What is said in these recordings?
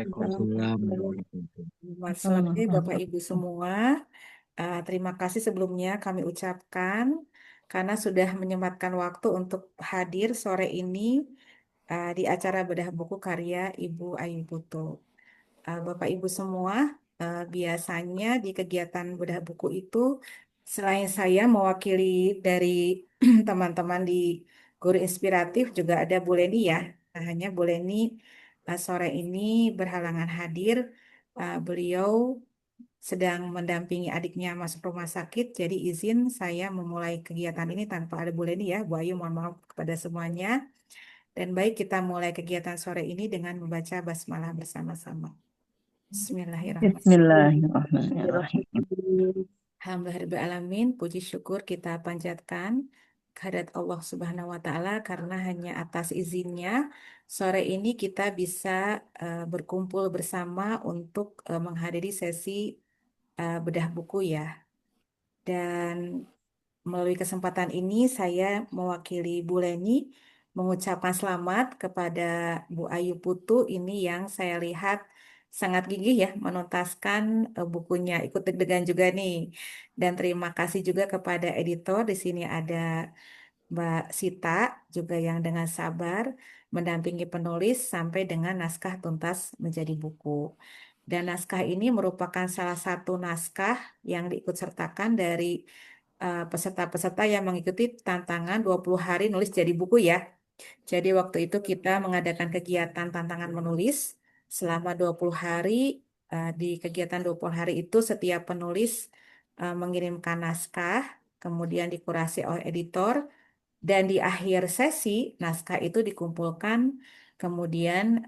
Waalaikumsalam warahmatullahi Selamat sore Bapak Ibu semua. Terima kasih sebelumnya kami ucapkan karena sudah menyempatkan waktu untuk hadir sore ini di acara bedah buku karya Ibu Ayu Putu. Bapak Ibu semua, biasanya di kegiatan bedah buku itu selain saya mewakili dari teman-teman di Guru Inspiratif juga ada Bu Leni ya. Nah, hanya Bu Leni sore ini berhalangan hadir. Beliau sedang mendampingi adiknya masuk rumah sakit, jadi izin saya memulai kegiatan ini tanpa ada Bu Leni ya. Bu Ayu, mohon maaf kepada semuanya. Dan baik, kita mulai kegiatan sore ini dengan membaca basmalah bersama-sama. Bismillahirrahmanirrahim. Bismillahirrahmanirrahim. Alhamdulillahirrahmanirrahim. Puji syukur kita panjatkan kehadirat Allah Subhanahu wa Ta'ala karena hanya atas izinnya sore ini kita bisa berkumpul bersama untuk menghadiri sesi bedah buku ya. Dan melalui kesempatan ini saya mewakili Bu Leni mengucapkan selamat kepada Bu Ayu Putu ini yang saya lihat sangat gigih ya menuntaskan bukunya. Ikut deg-degan juga nih. Dan terima kasih juga kepada editor. Di sini ada Mbak Sita juga yang dengan sabar mendampingi penulis sampai dengan naskah tuntas menjadi buku. Dan naskah ini merupakan salah satu naskah yang diikut sertakan dari peserta-peserta yang mengikuti tantangan 20 hari nulis jadi buku ya. Jadi waktu itu kita mengadakan kegiatan tantangan menulis selama 20 hari. Di kegiatan 20 hari itu setiap penulis mengirimkan naskah, kemudian dikurasi oleh editor, dan di akhir sesi naskah itu dikumpulkan, kemudian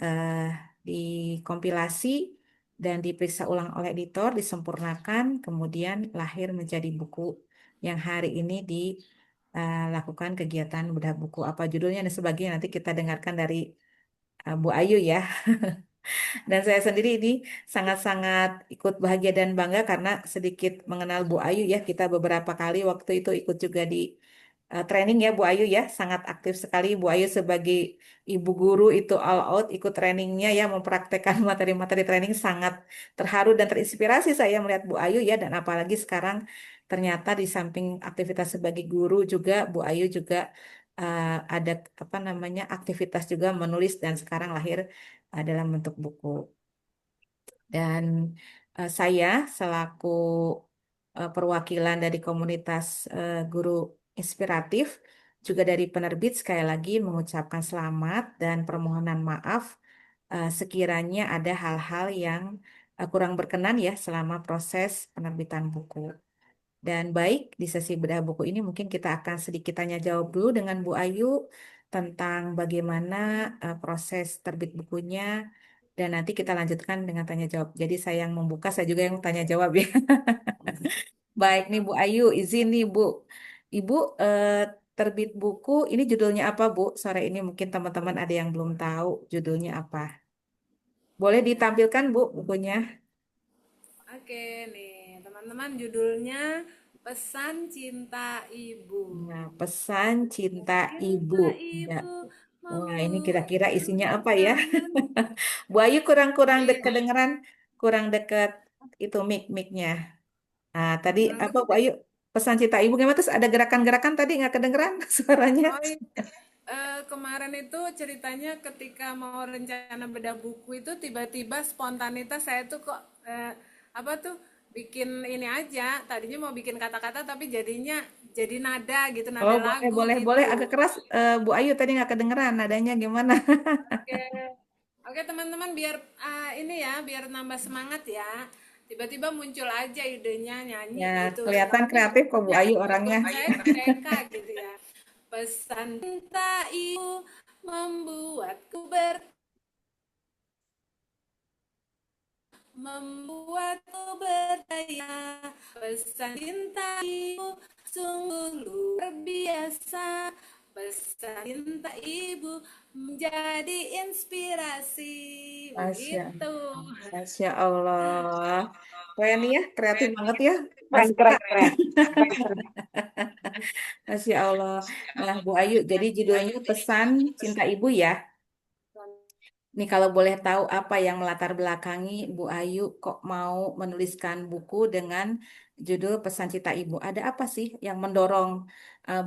dikompilasi dan diperiksa ulang oleh editor, disempurnakan, kemudian lahir menjadi buku yang hari ini dilakukan kegiatan bedah buku. Apa judulnya dan sebagainya nanti kita dengarkan dari Bu Ayu ya. Dan saya sendiri ini sangat-sangat ikut bahagia dan bangga karena sedikit mengenal Bu Ayu ya. Kita beberapa kali waktu itu ikut juga di training ya Bu Ayu ya. Sangat aktif sekali Bu Ayu sebagai ibu guru itu all out ikut trainingnya ya. Mempraktekkan materi-materi training sangat terharu dan terinspirasi saya melihat Bu Ayu ya. Dan apalagi sekarang ternyata di samping aktivitas sebagai guru juga Bu Ayu juga ada apa namanya aktivitas juga menulis dan sekarang lahir dalam bentuk buku. Dan saya selaku perwakilan dari komunitas guru inspiratif, juga dari penerbit sekali lagi mengucapkan selamat dan permohonan maaf sekiranya ada hal-hal yang kurang berkenan ya selama proses penerbitan buku. Dan baik, di sesi bedah buku ini mungkin kita akan sedikit tanya jawab dulu dengan Bu Ayu tentang bagaimana proses terbit bukunya dan nanti kita lanjutkan dengan tanya jawab. Jadi saya yang membuka, saya juga yang tanya jawab ya. Baik nih Bu Ayu, izin nih Bu. Ibu terbit buku ini judulnya apa Bu? Sore ini mungkin teman-teman ada yang belum tahu judulnya apa. Boleh ditampilkan Bu bukunya? Oke nih teman-teman, judulnya Pesan Cinta Ibu. Nah, pesan cinta ibu. Cinta Ya. ibu Wah, ini membuat kira-kira isinya apa ya? kebanggaan. Bu Ayu kurang-kurang Iya, dek kedengeran, kurang dekat itu mic-nya. Nah, tadi kurang apa dekat Bu ya. Ayu? Pesan cinta ibu gimana? Terus ada gerakan-gerakan tadi nggak kedengeran suaranya? Oh iya. Kemarin itu ceritanya ketika mau rencana bedah buku itu tiba-tiba spontanitas saya tuh kok apa tuh bikin ini aja. Tadinya mau bikin kata-kata tapi jadinya jadi nada gitu, Oh, nada boleh, lagu boleh, boleh. gitu. Agak keras, Bu Ayu tadi nggak kedengeran. Nadanya gimana? Oke, oke teman-teman, biar ini ya, biar nambah semangat ya. Tiba-tiba muncul aja idenya nyanyi Ya, gitu. kelihatan Tapi kreatif kok Bu sebetulnya Ayu orangnya. buat saya TK gitu ya. Pesan cinta ibu membuatku membuatku berdaya. Pesan cinta ibu sungguh luar biasa. Pesan cinta ibu menjadi inspirasi. Masya, Begitu. Masya Allah. Keren ya, kreatif banget ya, Mbak Keren, Sita. keren, keren. Keren, keren. Masya Allah. Nah, Bu Ayu, jadi judulnya Pesan Cinta Ibu ya. Nih kalau boleh tahu apa yang melatar belakangi Bu Ayu kok mau menuliskan buku dengan judul Pesan Cinta Ibu? Ada apa sih yang mendorong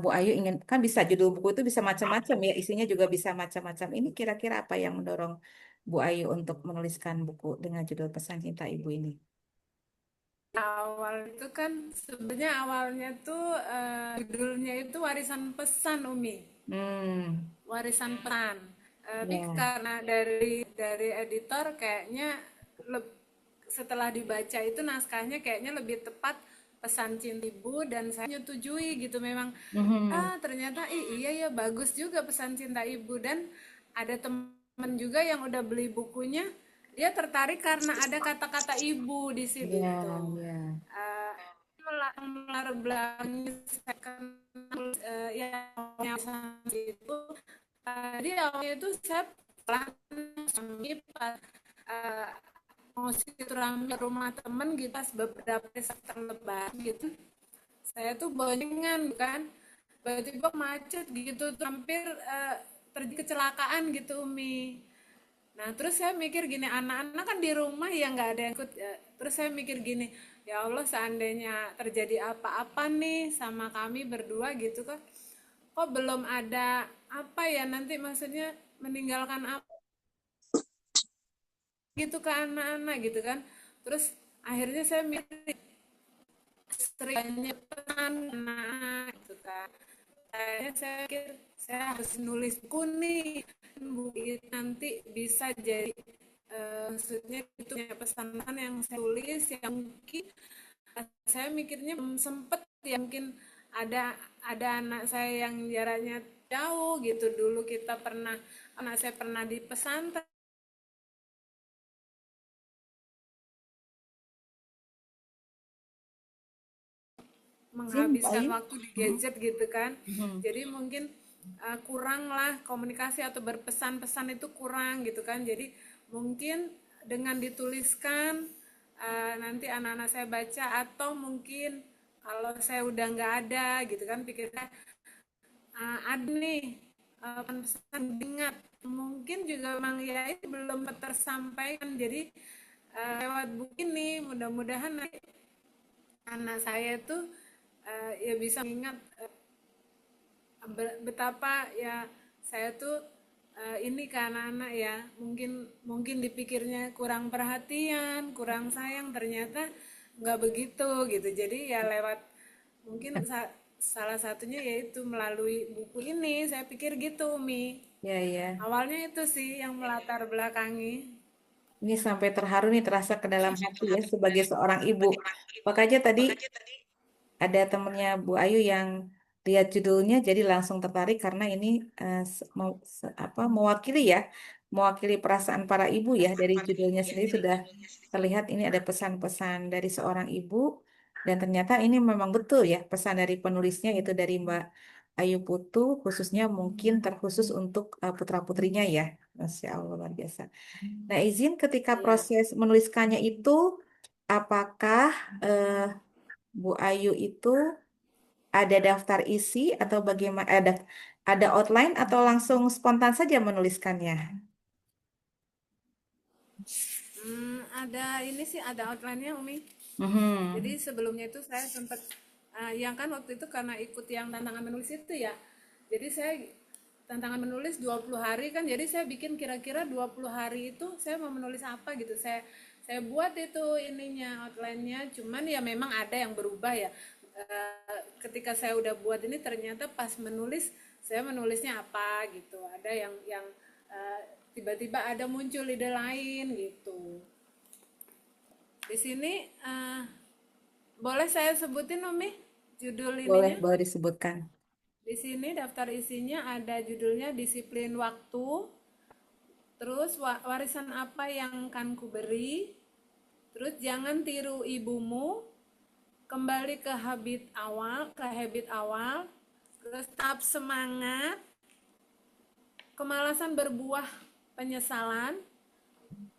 Bu Ayu ingin, kan bisa judul buku itu bisa macam-macam ya, isinya juga bisa macam-macam. Ini kira-kira apa yang mendorong Bu Ayu untuk menuliskan buku dengan judul Pesan Cinta Ibu ini? Awal itu kan sebenarnya awalnya tuh judulnya itu warisan pesan Umi, Hmm, warisan pesan. Tapi ya. karena dari editor kayaknya setelah dibaca itu naskahnya kayaknya lebih tepat pesan cinta ibu dan saya menyetujui gitu memang Mhm. ternyata iya ya bagus juga pesan cinta ibu dan ada teman juga yang udah beli bukunya dia tertarik karena ada kata-kata ibu di situ Ya, tuh. ya. Eh, Melatar belakangi saya kenal yang itu tadi awalnya itu saya pelan uh, mau silaturahmi ke rumah temen gitu pas beberapa saat lebaran gitu saya tuh boncengan kan tiba-tiba macet gitu hampir terjadi kecelakaan gitu Umi. Nah terus saya mikir gini anak-anak kan di rumah ya nggak ada yang ikut ya. Terus saya mikir gini ya Allah seandainya terjadi apa-apa nih sama kami berdua gitu kan kok belum ada apa ya nanti maksudnya meninggalkan apa gitu ke anak-anak gitu kan terus akhirnya saya mikir seringnya pesan anak gitu kan saya pikir saya harus nulis buku nih buku ini nanti bisa jadi maksudnya itu pesan yang saya tulis yang mungkin saya mikirnya belum sempet ya mungkin ada anak saya yang jaraknya jauh gitu dulu kita pernah anak saya pernah di pesantren Zin, Bu menghabiskan Ayu? waktu di Mhm. gadget gitu kan Mhm. jadi mungkin kurang lah komunikasi atau berpesan-pesan itu kurang gitu kan jadi mungkin dengan dituliskan nanti anak-anak saya baca atau mungkin kalau saya udah nggak ada gitu kan pikirnya ada nih pesan ingat mungkin juga memang ya itu belum tersampaikan jadi lewat buku ini mudah-mudahan nanti anak saya tuh ya bisa mengingat betapa ya saya tuh ini ke anak-anak ya mungkin mungkin dipikirnya kurang perhatian kurang sayang ternyata nggak begitu gitu jadi ya lewat mungkin salah satunya yaitu melalui buku ini saya pikir gitu Mi Ya, ya. awalnya itu sih yang melatar belakangi. Ini sampai terharu nih terasa ke dalam hati ya sebagai seorang ibu. Makanya tadi ada temennya Bu Ayu yang lihat judulnya jadi langsung tertarik karena ini apa mewakili ya, mewakili perasaan para ibu ya dari judulnya sendiri sudah terlihat ini ada pesan-pesan dari seorang ibu dan ternyata ini memang betul ya pesan dari penulisnya itu dari Mbak Ayu Putu khususnya mungkin terkhusus untuk putra-putrinya ya. Masya Allah luar biasa. Nah, izin ketika Iya. proses menuliskannya itu, apakah eh, Bu Ayu itu ada daftar isi atau bagaimana? Ada outline atau langsung spontan saja menuliskannya? Ada ini sih ada outline-nya Umi. Jadi Mhm. sebelumnya itu saya sempat yang kan waktu itu karena ikut yang tantangan menulis itu ya. Jadi saya tantangan menulis 20 hari kan jadi saya bikin kira-kira 20 hari itu saya mau menulis apa gitu. Saya buat itu ininya outline-nya cuman ya memang ada yang berubah ya. Ketika saya udah buat ini ternyata pas menulis saya menulisnya apa gitu. Ada yang eh, tiba-tiba ada muncul ide lain gitu. Di sini boleh saya sebutin Umi judul Boleh, ininya? boleh disebutkan. Di sini daftar isinya ada judulnya disiplin waktu, terus warisan apa yang akan kuberi, terus jangan tiru ibumu, kembali ke habit awal, terus tetap semangat, kemalasan berbuah penyesalan,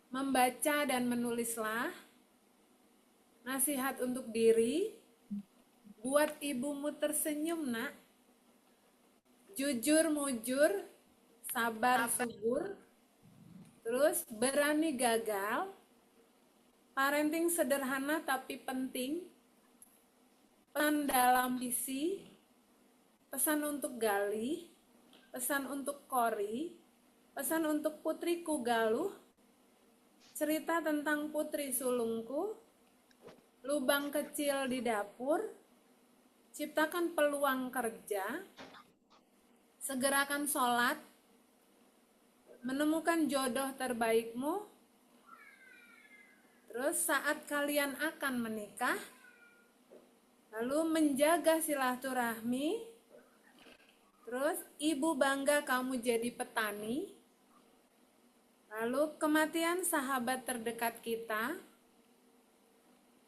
membaca dan menulislah, nasihat untuk diri, buat ibumu tersenyum nak, jujur mujur, sabar subur, terus berani gagal, parenting sederhana tapi penting, pesan dalam visi, pesan untuk Gali, pesan untuk Kori, pesan untuk putriku Galuh, cerita tentang putri sulungku, lubang kecil di dapur, ciptakan peluang kerja, segerakan sholat, menemukan jodoh terbaikmu, terus saat kalian akan menikah, lalu menjaga silaturahmi, terus ibu bangga kamu jadi petani, lalu kematian sahabat terdekat kita,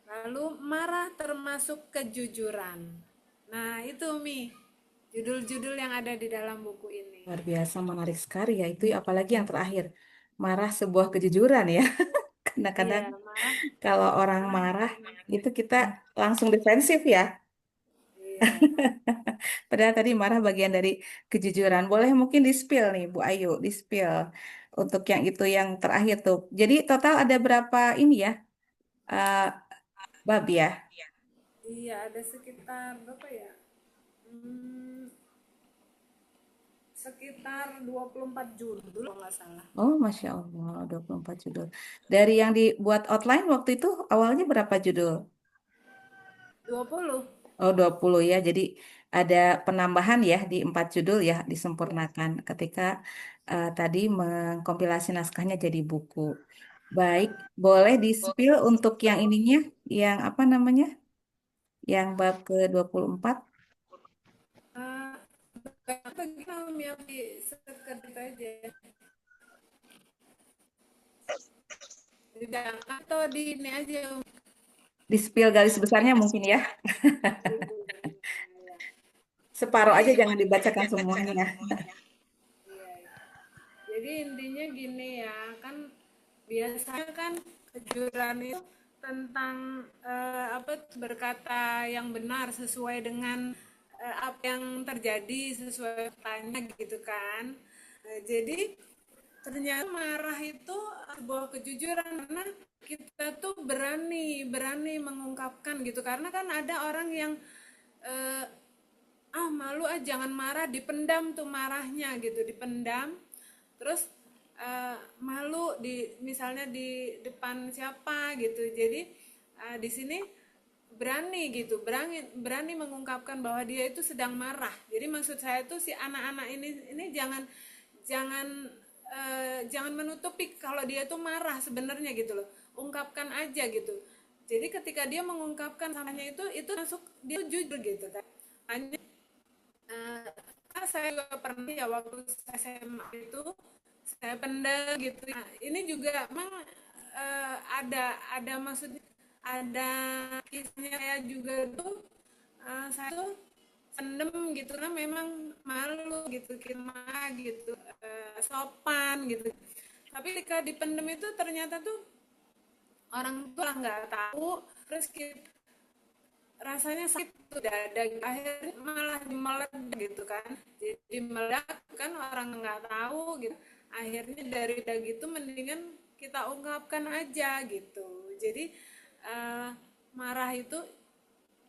lalu marah termasuk kejujuran. Nah itu Mi, judul-judul yang ada di dalam buku ini. Luar biasa menarik sekali ya. Itu apalagi yang terakhir. Marah sebuah kejujuran ya. Kadang-kadang Iya, marah. kalau orang marah itu kita langsung defensif ya. Iya. Padahal tadi marah bagian dari kejujuran. Boleh mungkin di-spill nih Bu Ayu, di-spill untuk yang itu yang terakhir tuh. Jadi total ada berapa ini ya? eh, bab ya? Iya, ada sekitar berapa ya? Sekitar 24 judul kalau nggak salah. Oh, Masya Allah, 24 judul. Dari yang dibuat outline waktu itu awalnya berapa judul? 20. Oh, 20 ya. Jadi ada penambahan ya di 4 judul ya, Ya. disempurnakan ketika tadi mengkompilasi naskahnya jadi buku. Baik, boleh di-spill untuk yang ininya, yang apa namanya? Yang bab ke-24. Uh, Apa gimana Umi Abi sekedar aja. Tidak, atau di ini aja Umi. Di-spill garis besarnya mungkin ya. Separuh aja Jadi, jangan dibacakan semuanya. iya, iya. Jadi intinya gini ya, kan biasanya kan kejujuran itu tentang apa berkata yang benar sesuai dengan apa yang terjadi sesuai faktanya gitu kan. Jadi ternyata marah itu sebuah kejujuran karena kita tuh berani mengungkapkan gitu karena kan ada orang yang eh, malu jangan marah, dipendam tuh marahnya gitu, dipendam terus malu di misalnya di depan siapa gitu. Jadi di sini berani gitu, berani mengungkapkan bahwa dia itu sedang marah. Jadi maksud saya tuh si anak-anak ini jangan jangan menutupi kalau dia tuh marah sebenarnya gitu loh, ungkapkan aja gitu. Jadi ketika dia mengungkapkan salahnya itu masuk dia jujur gitu kan. Hanya saya juga pernah ya waktu SMA itu saya pendam gitu. Nah, ini juga memang ada maksudnya ada kisahnya saya juga tuh saya tuh pendem gitu kan memang malu gitu kita gitu sopan gitu. Tapi ketika dipendem itu ternyata tuh orang tua nggak tahu terus kita rasanya sakit tuh dada akhirnya malah meledak gitu kan, jadi meledak kan orang nggak tahu gitu, akhirnya dari dak gitu mendingan kita ungkapkan aja gitu. Jadi marah itu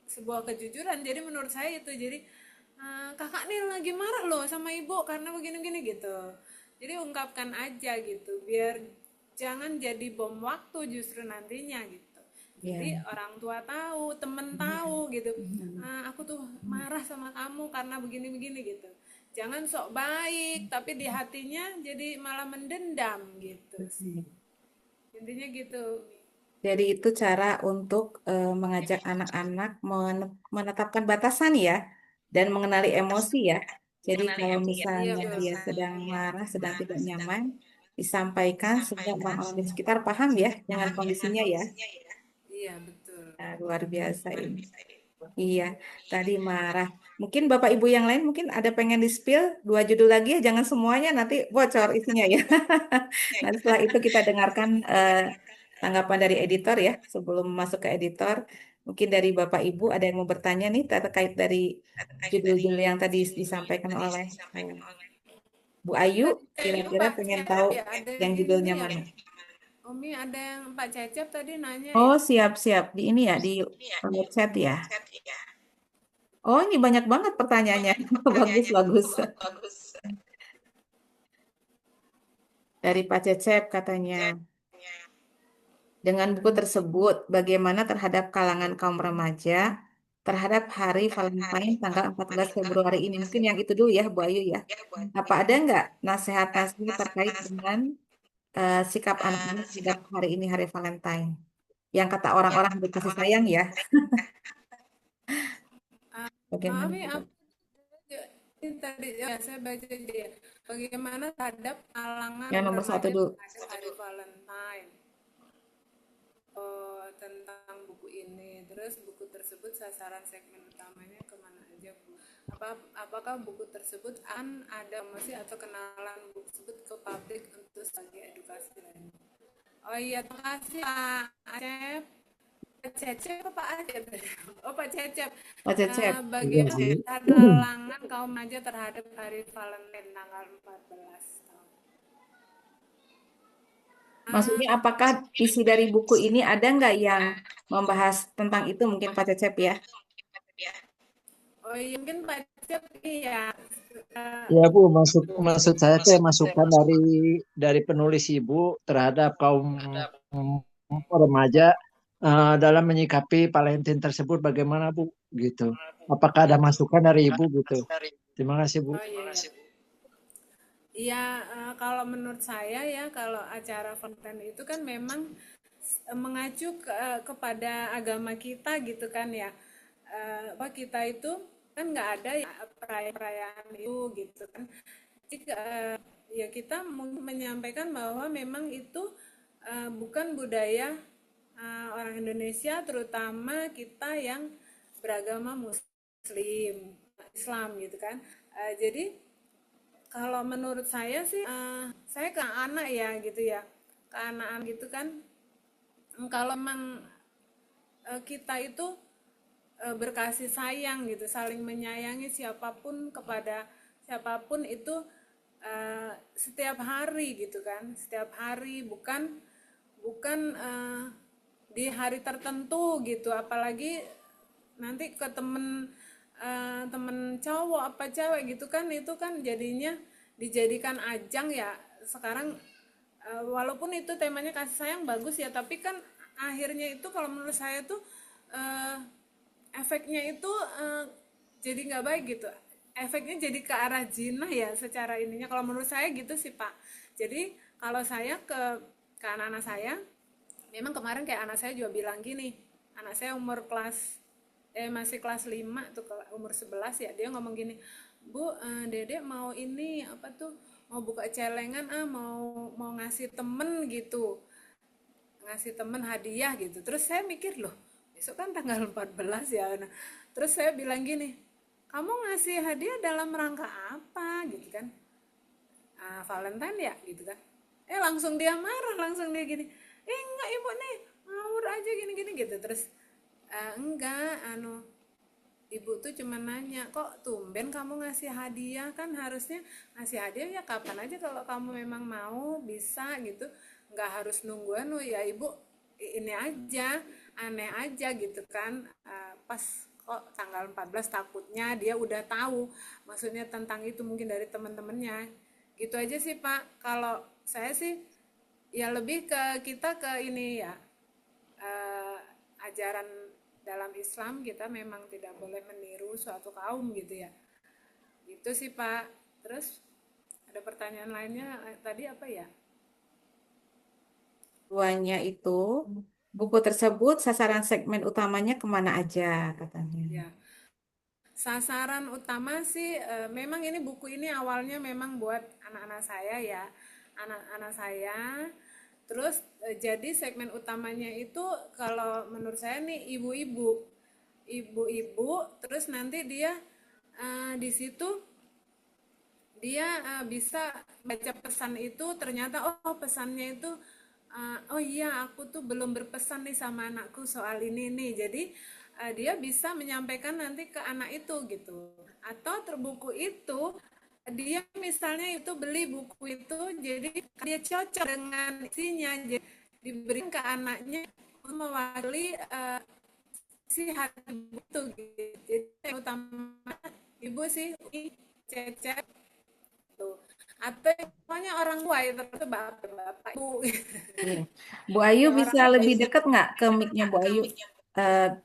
sebuah kejujuran, jadi menurut saya itu jadi kakak nih lagi marah loh sama ibu karena begini-begini gitu, jadi ungkapkan aja gitu biar jangan jadi bom waktu justru nantinya gitu. Jadi Ya. orang tua tahu, temen tahu gitu. Aku tuh marah sama kamu karena begini-begini gitu. Jangan sok baik, tapi di hatinya jadi malah mendendam gitu sih. Intinya gitu. Jadi itu cara untuk mengajak anak-anak menetapkan batasan ya dan mengenali emosi ya. Jadi kalau Iya misalnya dia betul. sedang marah, sedang tidak nyaman, disampaikan sehingga orang-orang di sekitar paham ya dengan kondisinya ya. Iya betul. Nah, luar biasa ini. Iya, tadi marah. Mungkin Bapak Ibu yang lain mungkin ada pengen di-spill 2 judul lagi ya, jangan semuanya nanti bocor isinya ya. Nah, setelah itu kita dengarkan tanggapan dari editor ya, sebelum masuk ke editor. Mungkin dari Bapak Ibu ada yang mau bertanya nih terkait dari judul-judul yang tadi disampaikan oleh Bu Ayu Tadi kira-kira Pak pengen Cecep tahu ya ada yang ini judulnya ya. mana? Umi ada yang Pak Cecep tadi nanya Oh, ya. siap-siap. Di ini ya, di chat ya. Oh, ini banyak banget pertanyaannya. Bagus, bagus. Dari Pak Cecep katanya. Dengan buku tersebut, bagaimana terhadap kalangan kaum remaja terhadap Hari Valentine tanggal 14 Februari ini? Mungkin yang itu dulu ya, Bu Ayu ya. Apa ada nggak nasihat-nasihat terkait dengan sikap anak-anak terhadap hari ini, Hari Valentine? Yang kata orang-orang hari kasih sayang ya. Bagaimana Maaf ya, itu? ini tadi ya saya baca dia. Bagaimana terhadap kalangan Yang nomor satu remaja dulu. terhadap Hari Valentine? Oh, tentang buku ini. Terus buku tersebut sasaran segmen utamanya kemana aja, Bu? Apakah buku tersebut ada promosi atau kenalan buku tersebut ke publik untuk sebagai edukasi lainnya? Oh iya, terima kasih Pak Acep. Pak Cecep apa Pak Acep? Oh Pak Cecep. Pak Cecep. Iya, Bagaimana Bu. kalangan kaum remaja terhadap Hari Valentine tanggal 14 tahun? Maksudnya apakah isi dari buku ini ada nggak yang membahas tentang itu mungkin Pak Cecep ya? Oh iya, mungkin Pak Cecep iya. Eh, Ya Bu, maksud saya teh masukan dari penulis Ibu terhadap kaum remaja dalam menyikapi Valentine tersebut bagaimana Bu gitu. Apakah ada masukan dari Ibu gitu? Terima kasih Bu. oh iya, iya. Iya, kalau menurut saya ya, kalau acara Valentine itu kan memang mengacu kepada agama kita gitu kan ya. Apa kita itu kan nggak ada ya perayaan itu gitu kan. Jika ya kita menyampaikan bahwa memang itu bukan budaya orang Indonesia, terutama kita yang beragama Muslim, Islam gitu kan. Jadi kalau menurut saya sih, saya ke anak ya gitu ya, ke anak-anak gitu kan. Kalau memang kita itu berkasih sayang gitu, saling menyayangi siapapun kepada siapapun itu setiap hari gitu kan, setiap hari bukan bukan di hari tertentu gitu, apalagi nanti ke temen cowok apa cewek gitu kan, itu kan jadinya dijadikan ajang ya sekarang. Walaupun itu temanya kasih sayang bagus ya, tapi kan akhirnya itu kalau menurut saya tuh eh, efeknya itu jadi nggak baik gitu, efeknya jadi ke arah zina ya secara ininya, kalau menurut saya gitu sih Pak. Jadi kalau saya ke anak-anak saya, memang kemarin kayak anak saya juga bilang gini, anak saya umur masih kelas 5 tuh, umur 11 ya, dia ngomong gini, Bu, Dedek mau ini apa tuh, mau buka celengan, mau ngasih temen gitu, ngasih temen hadiah gitu. Terus saya mikir, loh besok kan tanggal 14 ya. Nah, terus saya bilang gini, kamu ngasih hadiah dalam rangka apa gitu kan, Valentine ya gitu kan. Langsung dia marah, langsung dia gini, enggak ibu nih ngawur aja gini-gini gitu. Terus enggak, ibu tuh cuma nanya, kok tumben kamu ngasih hadiah, kan harusnya ngasih hadiah ya kapan aja kalau kamu memang mau bisa gitu, nggak harus nungguan. Ya ibu ini aja, aneh aja gitu kan. Pas kok tanggal 14 takutnya dia udah tahu maksudnya tentang itu, mungkin dari teman-temannya gitu aja sih Pak. Kalau saya sih ya lebih ke kita ke ini ya, eh, ajaran dalam Islam kita memang tidak boleh meniru suatu kaum gitu ya. Itu sih Pak. Terus ada pertanyaan lainnya tadi apa ya? Keduanya itu, buku tersebut sasaran segmen utamanya kemana aja katanya. Ya, sasaran utama sih memang ini buku ini awalnya memang buat anak-anak saya ya, anak-anak saya. Terus jadi segmen utamanya itu kalau menurut saya nih ibu-ibu, ibu-ibu. Terus nanti dia di situ dia bisa baca pesan itu, ternyata oh pesannya itu oh iya aku tuh belum berpesan nih sama anakku soal ini nih. Jadi dia bisa menyampaikan nanti ke anak itu gitu. Atau terbuku itu dia misalnya itu beli buku itu, jadi dia cocok dengan isinya, jadi diberikan ke anaknya mewakili si hati itu gitu. Jadi yang utama ibu sih Cecep tuh, atau pokoknya orang tua itu bapak ibu. Iya. Bu Ayu Orang bisa lebih dekat nggak ke mic-nya Bu Ayu?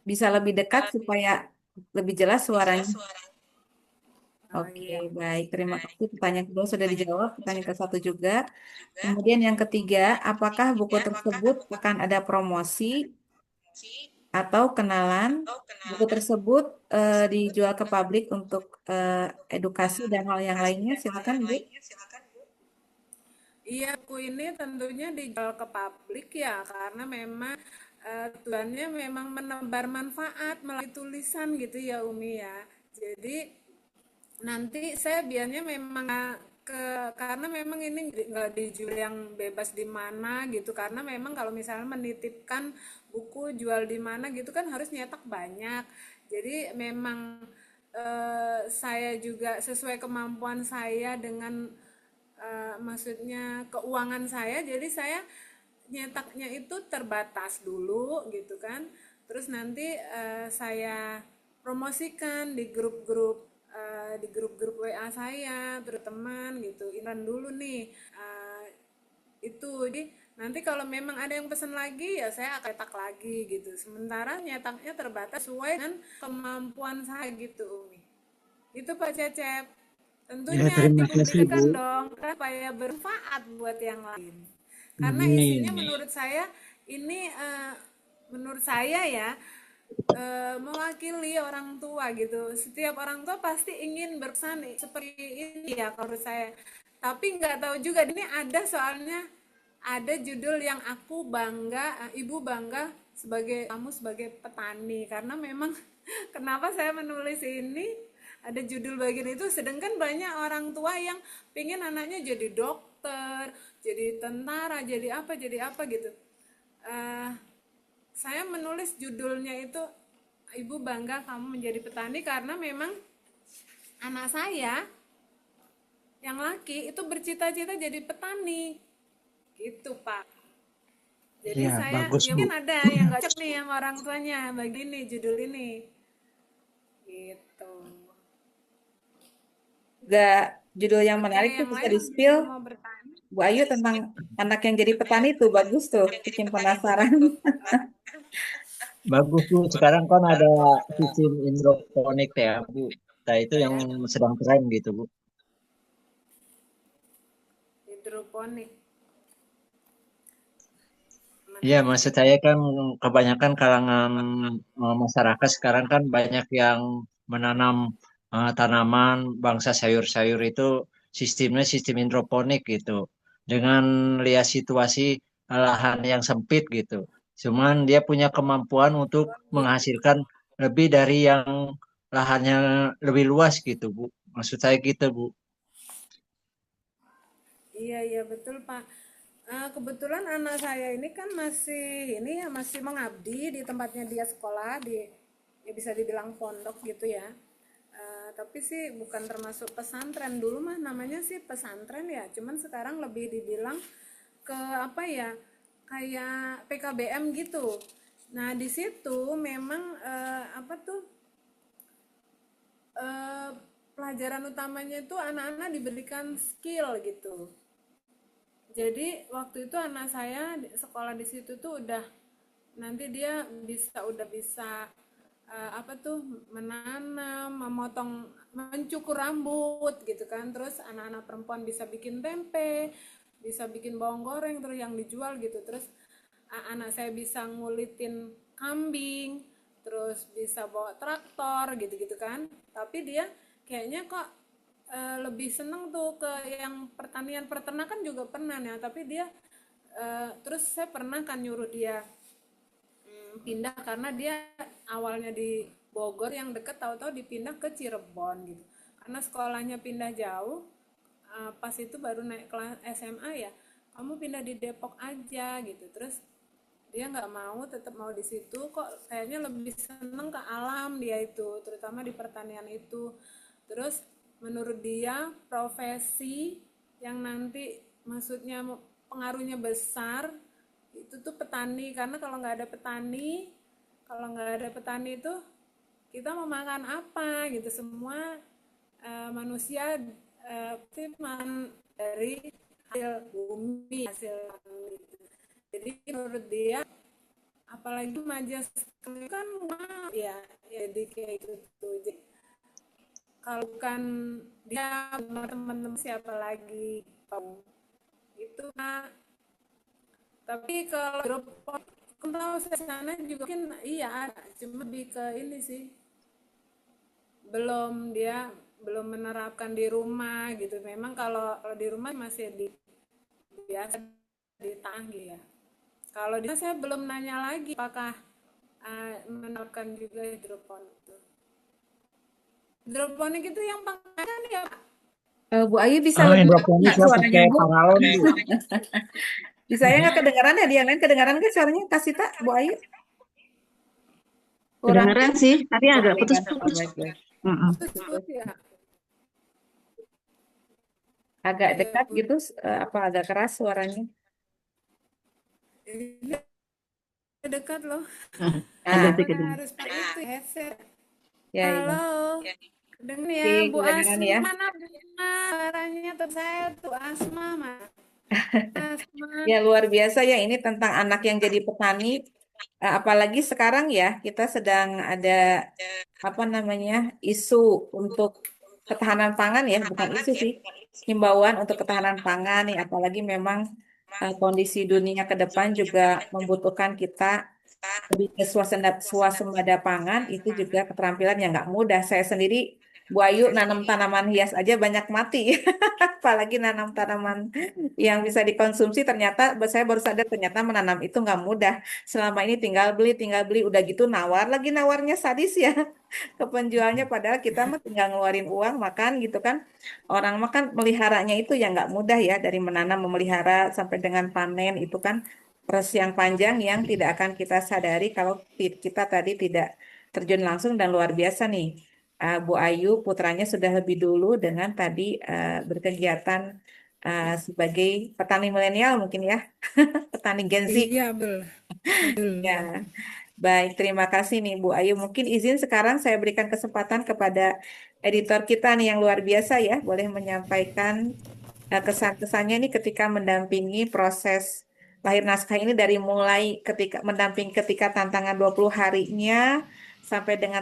Bisa lebih dekat supaya lebih jelas suaranya. oh Oke, iya. baik. Terima kasih. Pertanyaan kedua sudah dijawab. Pertanyaan ke satu juga. Kemudian yang ketiga, apakah buku tersebut akan ada promosi atau kenalan? Buku tersebut dijual ke publik untuk edukasi dan hal yang lainnya. Silakan, Bu. Iya, buku ini tentunya dijual ke publik ya, karena memang tujuannya memang menebar manfaat melalui tulisan gitu ya Umi ya. Jadi nanti saya biarnya memang ke karena memang ini nggak dijual yang bebas di mana gitu, karena memang kalau misalnya menitipkan buku jual di mana gitu kan harus nyetak banyak. Jadi memang saya juga sesuai kemampuan saya dengan maksudnya keuangan saya, jadi saya nyetaknya itu terbatas dulu gitu kan, terus nanti saya promosikan di grup-grup WA saya terus teman gitu, iran dulu nih itu. Jadi nanti kalau memang ada yang pesan lagi ya saya akan cetak lagi gitu, sementara nyetaknya terbatas sesuai dengan kemampuan saya gitu Umi. Itu Pak Cecep. Ya, Tentunya terima kasih Bu. dipublikasikan dong supaya bermanfaat buat yang lain. Karena isinya Amin. menurut saya ini menurut saya ya mewakili orang tua gitu. Setiap orang tua pasti ingin berpesan seperti ini ya kalau menurut saya. Tapi nggak tahu juga ini ada, soalnya ada judul yang aku bangga, ibu bangga sebagai kamu sebagai petani, karena memang kenapa saya menulis ini ada judul bagian itu, sedangkan banyak orang tua yang pingin anaknya jadi dokter, jadi tentara, jadi apa gitu. Eh, saya menulis judulnya itu ibu bangga kamu menjadi petani, karena memang anak saya yang laki itu bercita-cita jadi petani gitu Pak. Jadi Ya, saya bagus ya Bu. mungkin ada yang nggak cocok nih sama orang tuanya begini judul ini gitu. Juga judul yang Oke, menarik tuh yang bisa lain di-spill mau bertanya? Bu Ayu tentang anak yang jadi petani tuh bagus tuh, bikin penasaran. Bagus Bu. Sekarang kan ada sistem hidroponik ya Bu. Nah, itu yang Ya, sedang tren gitu Bu. hidroponik. Iya, maksud saya kan kebanyakan kalangan masyarakat sekarang kan banyak yang menanam tanaman bangsa sayur-sayur itu sistemnya sistem hidroponik gitu. Dengan lihat situasi lahan yang sempit gitu. Cuman dia punya kemampuan untuk menghasilkan lebih dari yang lahannya lebih luas gitu, Bu. Maksud saya gitu, Bu. Iya iya betul Pak. Kebetulan anak saya ini kan masih ini ya masih mengabdi di tempatnya dia sekolah di, ya bisa dibilang pondok gitu ya. Tapi sih bukan termasuk pesantren, dulu mah namanya sih pesantren ya. Cuman sekarang lebih dibilang ke apa ya, kayak PKBM gitu. Nah di situ memang apa tuh eh, pelajaran utamanya itu anak-anak diberikan skill gitu. Jadi waktu itu anak saya sekolah di situ tuh udah nanti dia udah bisa apa tuh menanam, memotong, mencukur rambut gitu kan. Terus anak-anak perempuan bisa bikin tempe, bisa bikin bawang goreng terus yang dijual gitu. Terus anak saya bisa ngulitin kambing, terus bisa bawa traktor gitu-gitu kan. Tapi dia kayaknya kok lebih seneng tuh ke yang pertanian peternakan juga pernah ya, tapi dia terus saya pernah kan nyuruh dia pindah karena dia awalnya di Bogor yang deket, tahu-tahu dipindah ke Cirebon gitu karena sekolahnya pindah jauh. Pas itu baru naik kelas SMA ya, kamu pindah di Depok aja gitu. Terus dia nggak mau, tetap mau di situ, kok kayaknya lebih seneng ke alam dia itu, terutama di pertanian itu. Terus menurut dia profesi yang nanti maksudnya pengaruhnya besar itu tuh petani, karena kalau nggak ada petani itu kita mau makan apa gitu. Semua manusia dari hasil bumi, hasil gitu. Jadi menurut dia apalagi remaja sekarang kan ya jadi kayak gitu. Jadi kalau bukan dia teman-teman siapa lagi itu Kak. Tapi kalau hidroponik tahu saya sana juga mungkin iya, cuma lebih ke ini sih, belum menerapkan di rumah gitu. Memang kalau di rumah masih biasa di tangki ya. Kalau di saya belum nanya lagi apakah menerapkan juga hidroponik itu. Hidroponik itu yang pakai kan ya Pak? Bu Ayu bisa lebih hidroponik nggak saya suaranya pakai Bu? paralon, Bu. Bisa ya nggak kedengaran ya? Yang lain kedengaran nggak suaranya? Kasih tak Bu Ayu? Kurang. Kedengeran sih, tapi agak Kedengaran. Oh, putus-putus. baik-baik. Putus ya. Agak dekat gitu, apa agak keras suaranya? Ini dekat loh. Ada Nah, sih kedengeran. Harus pakai itu headset. ya, ya. Halo. Dengar ya, Oke, Bu kedengaran Asma ya. mana suaranya tuh saya tuh Asma mah. Asma. Ya luar biasa ya ini tentang anak yang jadi petani. Apalagi sekarang ya kita sedang ada apa namanya isu untuk ketahanan pangan ya, bukan isu sih, himbauan untuk ketahanan pangan nih. Apalagi memang kondisi dunia ke depan juga membutuhkan kita lebih ke swasembada pangan, itu juga keterampilan yang nggak mudah. Saya sendiri Bu Ayu nanam tanaman hias aja banyak mati, apalagi nanam tanaman yang bisa dikonsumsi. Ternyata saya baru sadar ternyata menanam itu nggak mudah. Selama ini tinggal beli, udah gitu nawarnya sadis ya ke penjualnya. Padahal kita mah tinggal ngeluarin uang makan gitu kan. Orang makan meliharanya itu ya nggak mudah ya, dari menanam, memelihara sampai dengan panen itu kan proses yang panjang yang tidak akan kita sadari kalau kita tadi tidak terjun langsung. Dan luar biasa nih, Bu Ayu putranya sudah lebih dulu dengan tadi berkegiatan sebagai petani milenial mungkin ya, petani Gen Z. Iya, betul. Ya, baik, terima kasih nih Bu Ayu. Mungkin izin sekarang saya berikan kesempatan kepada editor kita nih yang luar biasa ya, boleh menyampaikan kesan-kesannya nih ketika mendampingi proses lahir naskah ini, dari mulai ketika mendamping ketika tantangan 20 harinya sampai dengan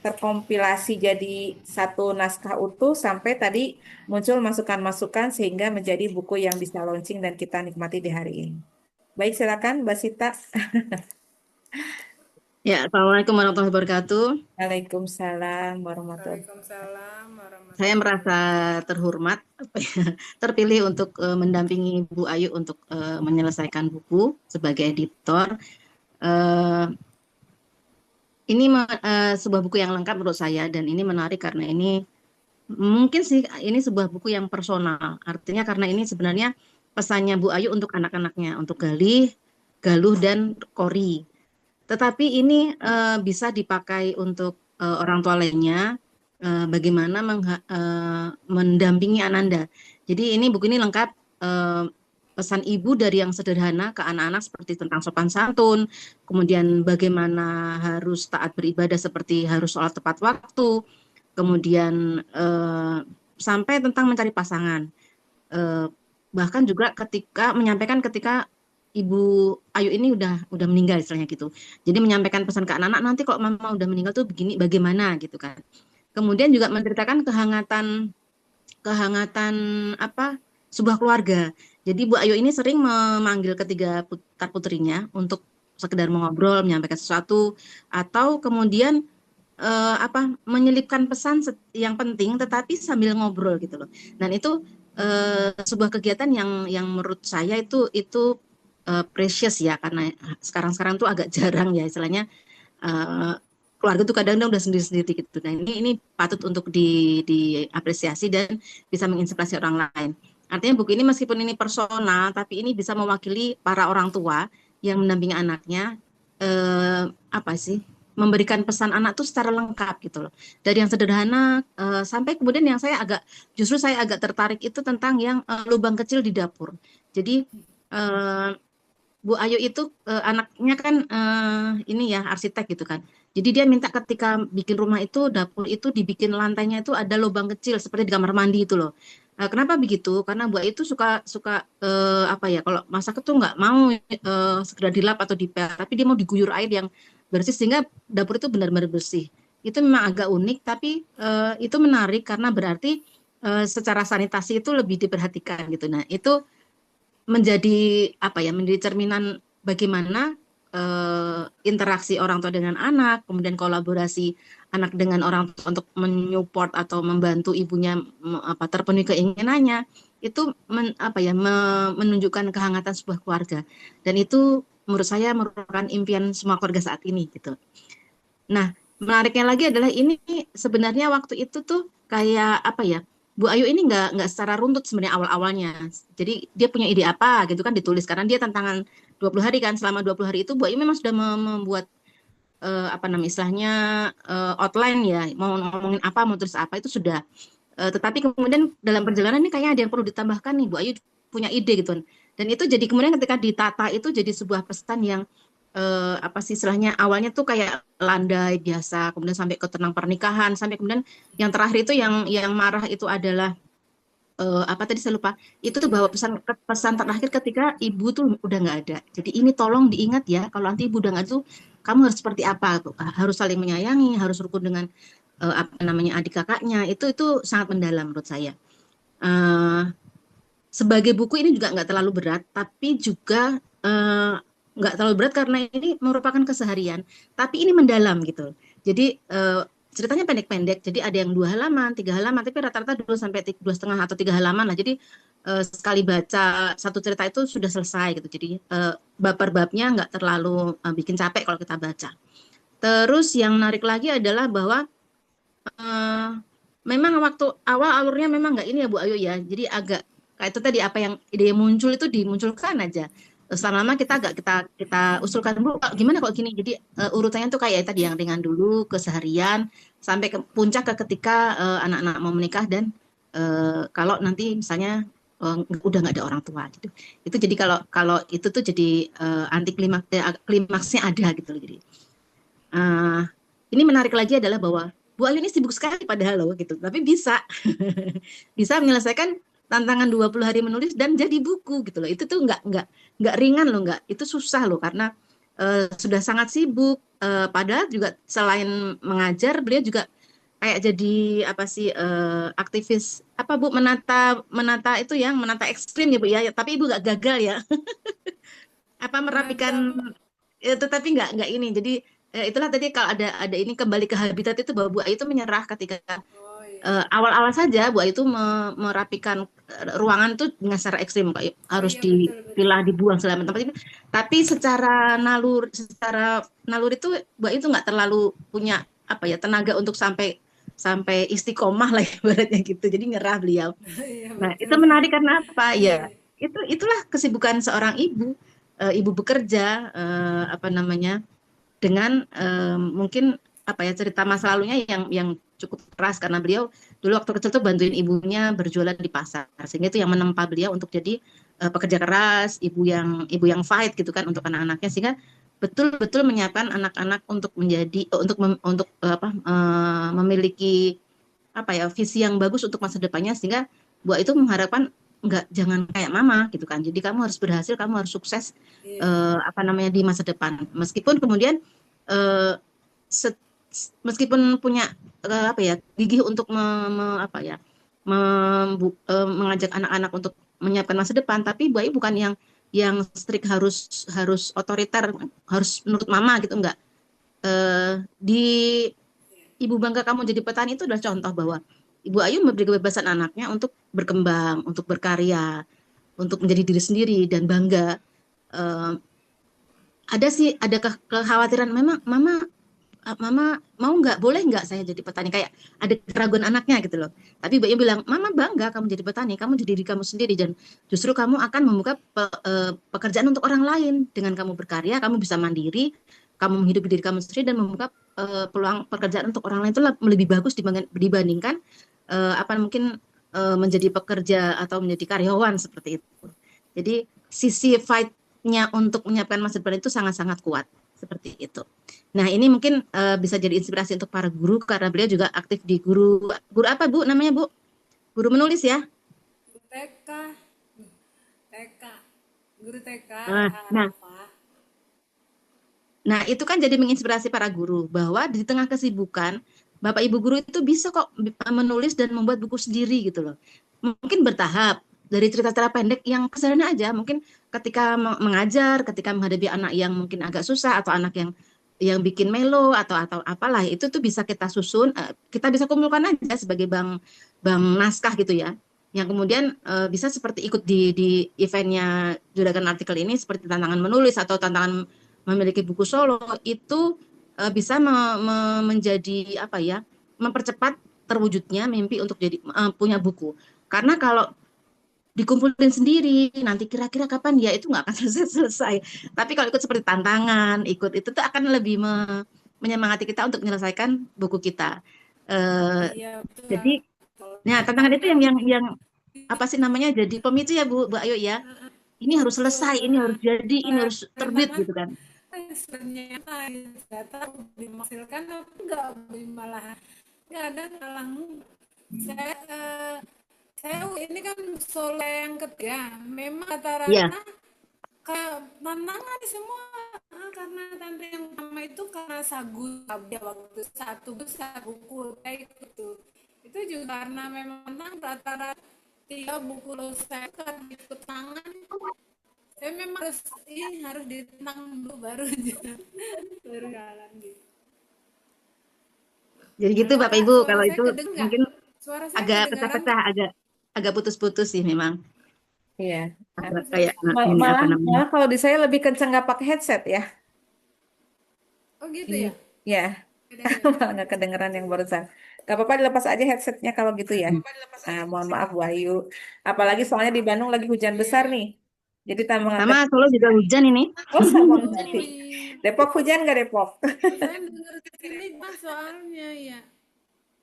terkompilasi jadi satu naskah utuh, sampai tadi muncul masukan-masukan sehingga menjadi buku yang bisa launching dan kita nikmati di hari ini. Baik, silakan Mbak Sita. Ya, Assalamualaikum warahmatullahi wabarakatuh. Waalaikumsalam warahmatullahi wabarakatuh. Waalaikumsalam warahmatullahi Saya merasa terhormat, terpilih untuk mendampingi Bu Ayu untuk menyelesaikan buku sebagai editor. Ini sebuah buku yang lengkap menurut saya, dan ini menarik karena ini mungkin sih ini sebuah buku yang personal. Artinya karena ini sebenarnya pesannya Bu Ayu untuk anak-anaknya, untuk Galih, Galuh, dan Kori. Tetapi ini bisa dipakai untuk orang tua lainnya, bagaimana mendampingi Ananda. Jadi ini buku ini lengkap pesan ibu dari yang sederhana ke anak-anak seperti tentang sopan santun, kemudian bagaimana harus taat beribadah seperti harus sholat tepat waktu, kemudian sampai tentang mencari pasangan. Bahkan juga menyampaikan ketika Ibu Ayu ini udah meninggal istilahnya gitu. Jadi menyampaikan pesan ke anak-anak, nanti kalau mama udah meninggal tuh begini bagaimana gitu kan. Kemudian juga menceritakan kehangatan sebuah keluarga. Jadi Bu Ayu ini sering memanggil ketiga putrinya untuk sekedar mengobrol, menyampaikan sesuatu, atau kemudian menyelipkan pesan yang penting tetapi sambil ngobrol gitu loh. Dan itu sebuah kegiatan yang menurut saya itu precious ya, karena sekarang tuh agak jarang ya istilahnya, keluarga tuh kadang-kadang udah sendiri-sendiri gitu. Nah ini patut untuk diapresiasi dan bisa menginspirasi orang lain. Artinya buku ini meskipun ini personal, tapi ini bisa mewakili para orang tua yang mendampingi anaknya memberikan pesan anak tuh secara lengkap gitu loh. Dari yang sederhana sampai kemudian yang justru saya agak tertarik itu tentang yang lubang kecil di dapur. Jadi eh, Bu Ayu itu anaknya kan ini ya arsitek gitu kan. Jadi dia minta ketika bikin rumah itu dapur itu dibikin lantainya itu ada lubang kecil seperti di kamar mandi itu loh. Kenapa begitu? Karena Bu Ayu itu suka suka apa ya? Kalau masak itu nggak mau segera dilap atau dipel, tapi dia mau diguyur air yang bersih sehingga dapur itu benar-benar bersih. Itu memang agak unik, tapi itu menarik karena berarti secara sanitasi itu lebih diperhatikan gitu. Nah itu menjadi apa ya menjadi cerminan bagaimana interaksi orang tua dengan anak, kemudian kolaborasi anak dengan orang tua untuk menyupport atau membantu ibunya terpenuhi keinginannya itu menunjukkan kehangatan sebuah keluarga dan itu menurut saya merupakan impian semua keluarga saat ini gitu. Nah, menariknya lagi adalah ini sebenarnya waktu itu tuh kayak apa ya? Bu Ayu ini nggak secara runtut sebenarnya awal-awalnya. Jadi dia punya ide apa gitu kan ditulis karena dia tantangan 20 hari kan. Selama 20 hari itu Bu Ayu memang sudah membuat apa namanya istilahnya outline ya, mau ngomongin apa, mau tulis apa itu sudah. Tetapi kemudian dalam perjalanan ini kayaknya ada yang perlu ditambahkan nih Bu Ayu punya ide gitu kan. Dan itu jadi kemudian ketika ditata itu jadi sebuah pesan yang apa sih istilahnya awalnya tuh kayak landai biasa kemudian sampai ke tenang pernikahan sampai kemudian yang terakhir itu yang marah itu adalah apa tadi saya lupa itu tuh bahwa pesan terakhir ketika ibu tuh udah nggak ada jadi ini tolong diingat ya kalau nanti ibu udah nggak ada tuh kamu harus seperti apa tuh harus saling menyayangi harus rukun dengan apa namanya adik kakaknya itu sangat mendalam menurut saya. Eh, Sebagai buku ini juga nggak terlalu berat, tapi juga nggak terlalu berat karena ini merupakan keseharian, tapi ini mendalam gitu. Jadi ceritanya pendek-pendek, jadi ada yang 2 halaman, 3 halaman, tapi rata-rata 2 sampai 2,5 atau 3 halaman lah. Jadi sekali baca satu cerita itu sudah selesai gitu. Jadi bab per babnya nggak terlalu bikin capek kalau kita baca. Terus yang menarik lagi adalah bahwa eh, memang waktu awal alurnya memang nggak ini ya Bu Ayu ya. Jadi agak kayak itu tadi apa yang ide yang muncul itu dimunculkan aja. Terus lama-lama kita usulkan Bu gimana kok gini. Jadi urutannya tuh kayak tadi yang ringan dulu keseharian sampai ke puncak ke ketika anak-anak mau menikah dan kalau nanti misalnya udah nggak ada orang tua gitu. Itu jadi kalau kalau itu tuh jadi anti klimaksnya ada gitu loh. Jadi uh, ini menarik lagi adalah bahwa Bu Ayu ini sibuk sekali padahal loh gitu, tapi bisa bisa menyelesaikan tantangan 20 hari menulis dan jadi buku gitu loh. Itu tuh nggak ringan loh, nggak itu susah loh karena sudah sangat sibuk. Padahal juga selain mengajar, beliau juga kayak jadi apa sih aktivis apa Bu menata menata itu yang menata ekstrim ya Bu ya. Tapi Ibu nggak gagal ya. Apa merapikan Mengajar. tetapi nggak ini. Jadi itulah tadi kalau ada ini kembali ke habitat itu bahwa Bu Ayu itu menyerah ketika Oh iya. awal-awal saja Bu Ayu itu merapikan ruangan itu dengan secara ekstrim Pak. Oh Harus iya betul betul. dipilah dibuang segala tempat itu. Tapi secara naluri itu Bu Ayu itu nggak terlalu punya apa ya tenaga untuk sampai sampai istiqomah lah ibaratnya gitu. Jadi nyerah beliau. Iya Nah, itu betul. menarik karena apa? Iya. Ya, itulah kesibukan seorang ibu. Ibu bekerja apa namanya? Dengan mungkin apa ya cerita masa lalunya yang cukup keras karena beliau dulu waktu kecil tuh bantuin ibunya berjualan di pasar sehingga itu yang menempa beliau untuk jadi pekerja keras ibu yang fight gitu kan untuk anak-anaknya sehingga betul-betul menyiapkan anak-anak untuk menjadi untuk memiliki apa ya visi yang bagus untuk masa depannya sehingga buat itu mengharapkan jangan kayak mama gitu kan jadi kamu harus berhasil kamu harus sukses Iya. apa namanya di masa depan meskipun kemudian eh, se- meskipun punya apa ya gigih untuk apa ya mengajak anak-anak untuk menyiapkan masa depan tapi Bu Ayu bukan yang strict harus harus otoriter harus menurut mama gitu enggak di Ibu Bangga Kamu Jadi Petani itu adalah contoh bahwa Ibu Ayu memberi kebebasan anaknya untuk berkembang, untuk berkarya, untuk menjadi diri sendiri dan bangga. Eh, ada sih, ada kekhawatiran memang Mama mau nggak, boleh nggak saya jadi petani kayak ada keraguan anaknya gitu loh. Tapi Mbaknya bilang, Mama bangga kamu jadi petani, kamu jadi diri kamu sendiri dan justru kamu akan membuka pekerjaan untuk orang lain dengan kamu berkarya, kamu bisa mandiri, kamu menghidupi diri kamu sendiri dan membuka peluang pekerjaan untuk orang lain itu lebih bagus dibandingkan mungkin menjadi pekerja atau menjadi karyawan seperti itu. Jadi sisi fight-nya untuk menyiapkan masa depan itu sangat-sangat kuat seperti itu. Nah, ini mungkin bisa jadi inspirasi untuk para guru karena beliau juga aktif di guru apa Bu namanya Bu? Guru menulis ya? TK, TK, guru TK, Nah, Rafa. Nah, itu kan jadi menginspirasi para guru bahwa di tengah kesibukan, Bapak Ibu guru itu bisa kok menulis dan membuat buku sendiri gitu loh. Mungkin bertahap dari cerita-cerita pendek yang kesadarannya aja, mungkin ketika mengajar, ketika menghadapi anak yang mungkin agak susah atau anak yang bikin melo atau apalah itu tuh bisa kita susun, kita bisa kumpulkan aja sebagai bank naskah gitu ya. Yang kemudian bisa seperti ikut di eventnya juragan artikel ini seperti tantangan menulis atau tantangan memiliki buku solo itu bisa menjadi mempercepat terwujudnya mimpi untuk jadi punya buku. Karena kalau dikumpulin sendiri nanti kira-kira kapan ya itu nggak akan selesai. Tapi kalau ikut seperti tantangan, ikut itu tuh akan lebih menyemangati kita untuk menyelesaikan buku kita. Iya, betul. Jadi, nah tantangan itu yang apa sih namanya jadi pemicu ya Bu Ayu ya. Ini harus selesai, ini harus jadi, ini harus terbit gitu kan. Ternyata lebih menghasilkan apa enggak, malah kadang malah saya ini kan solo yang ketiga, memang rata-rata kayak tantangan semua. Karena tante yang pertama itu karena sagu waktu satu besar buku kayak gitu, itu juga karena memang rata-rata 3 buku saya kan ikut tangan. Saya memang harus ditentang dulu baru jalan gitu. Jadi gitu Bapak Ibu, kalau itu kedengar. mungkin Suara saya agak kedengaran. pecah-pecah, agak putus-putus sih memang. Iya. Kayak ini apa namanya? Malah kalau di saya lebih kencang nggak pakai headset ya. Oh gitu Ini, ya? ya. Malah nggak kedengeran yang barusan. Gak apa-apa dilepas aja headsetnya kalau gitu ya. Nah, mohon maaf Bu Ayu. Apalagi soalnya di Bandung lagi hujan besar nih. Jadi tambah Sama Solo juga hujan ini. Oh sama berarti. Depok hujan nggak Depok? Saya dengar kesini Mas soalnya ya.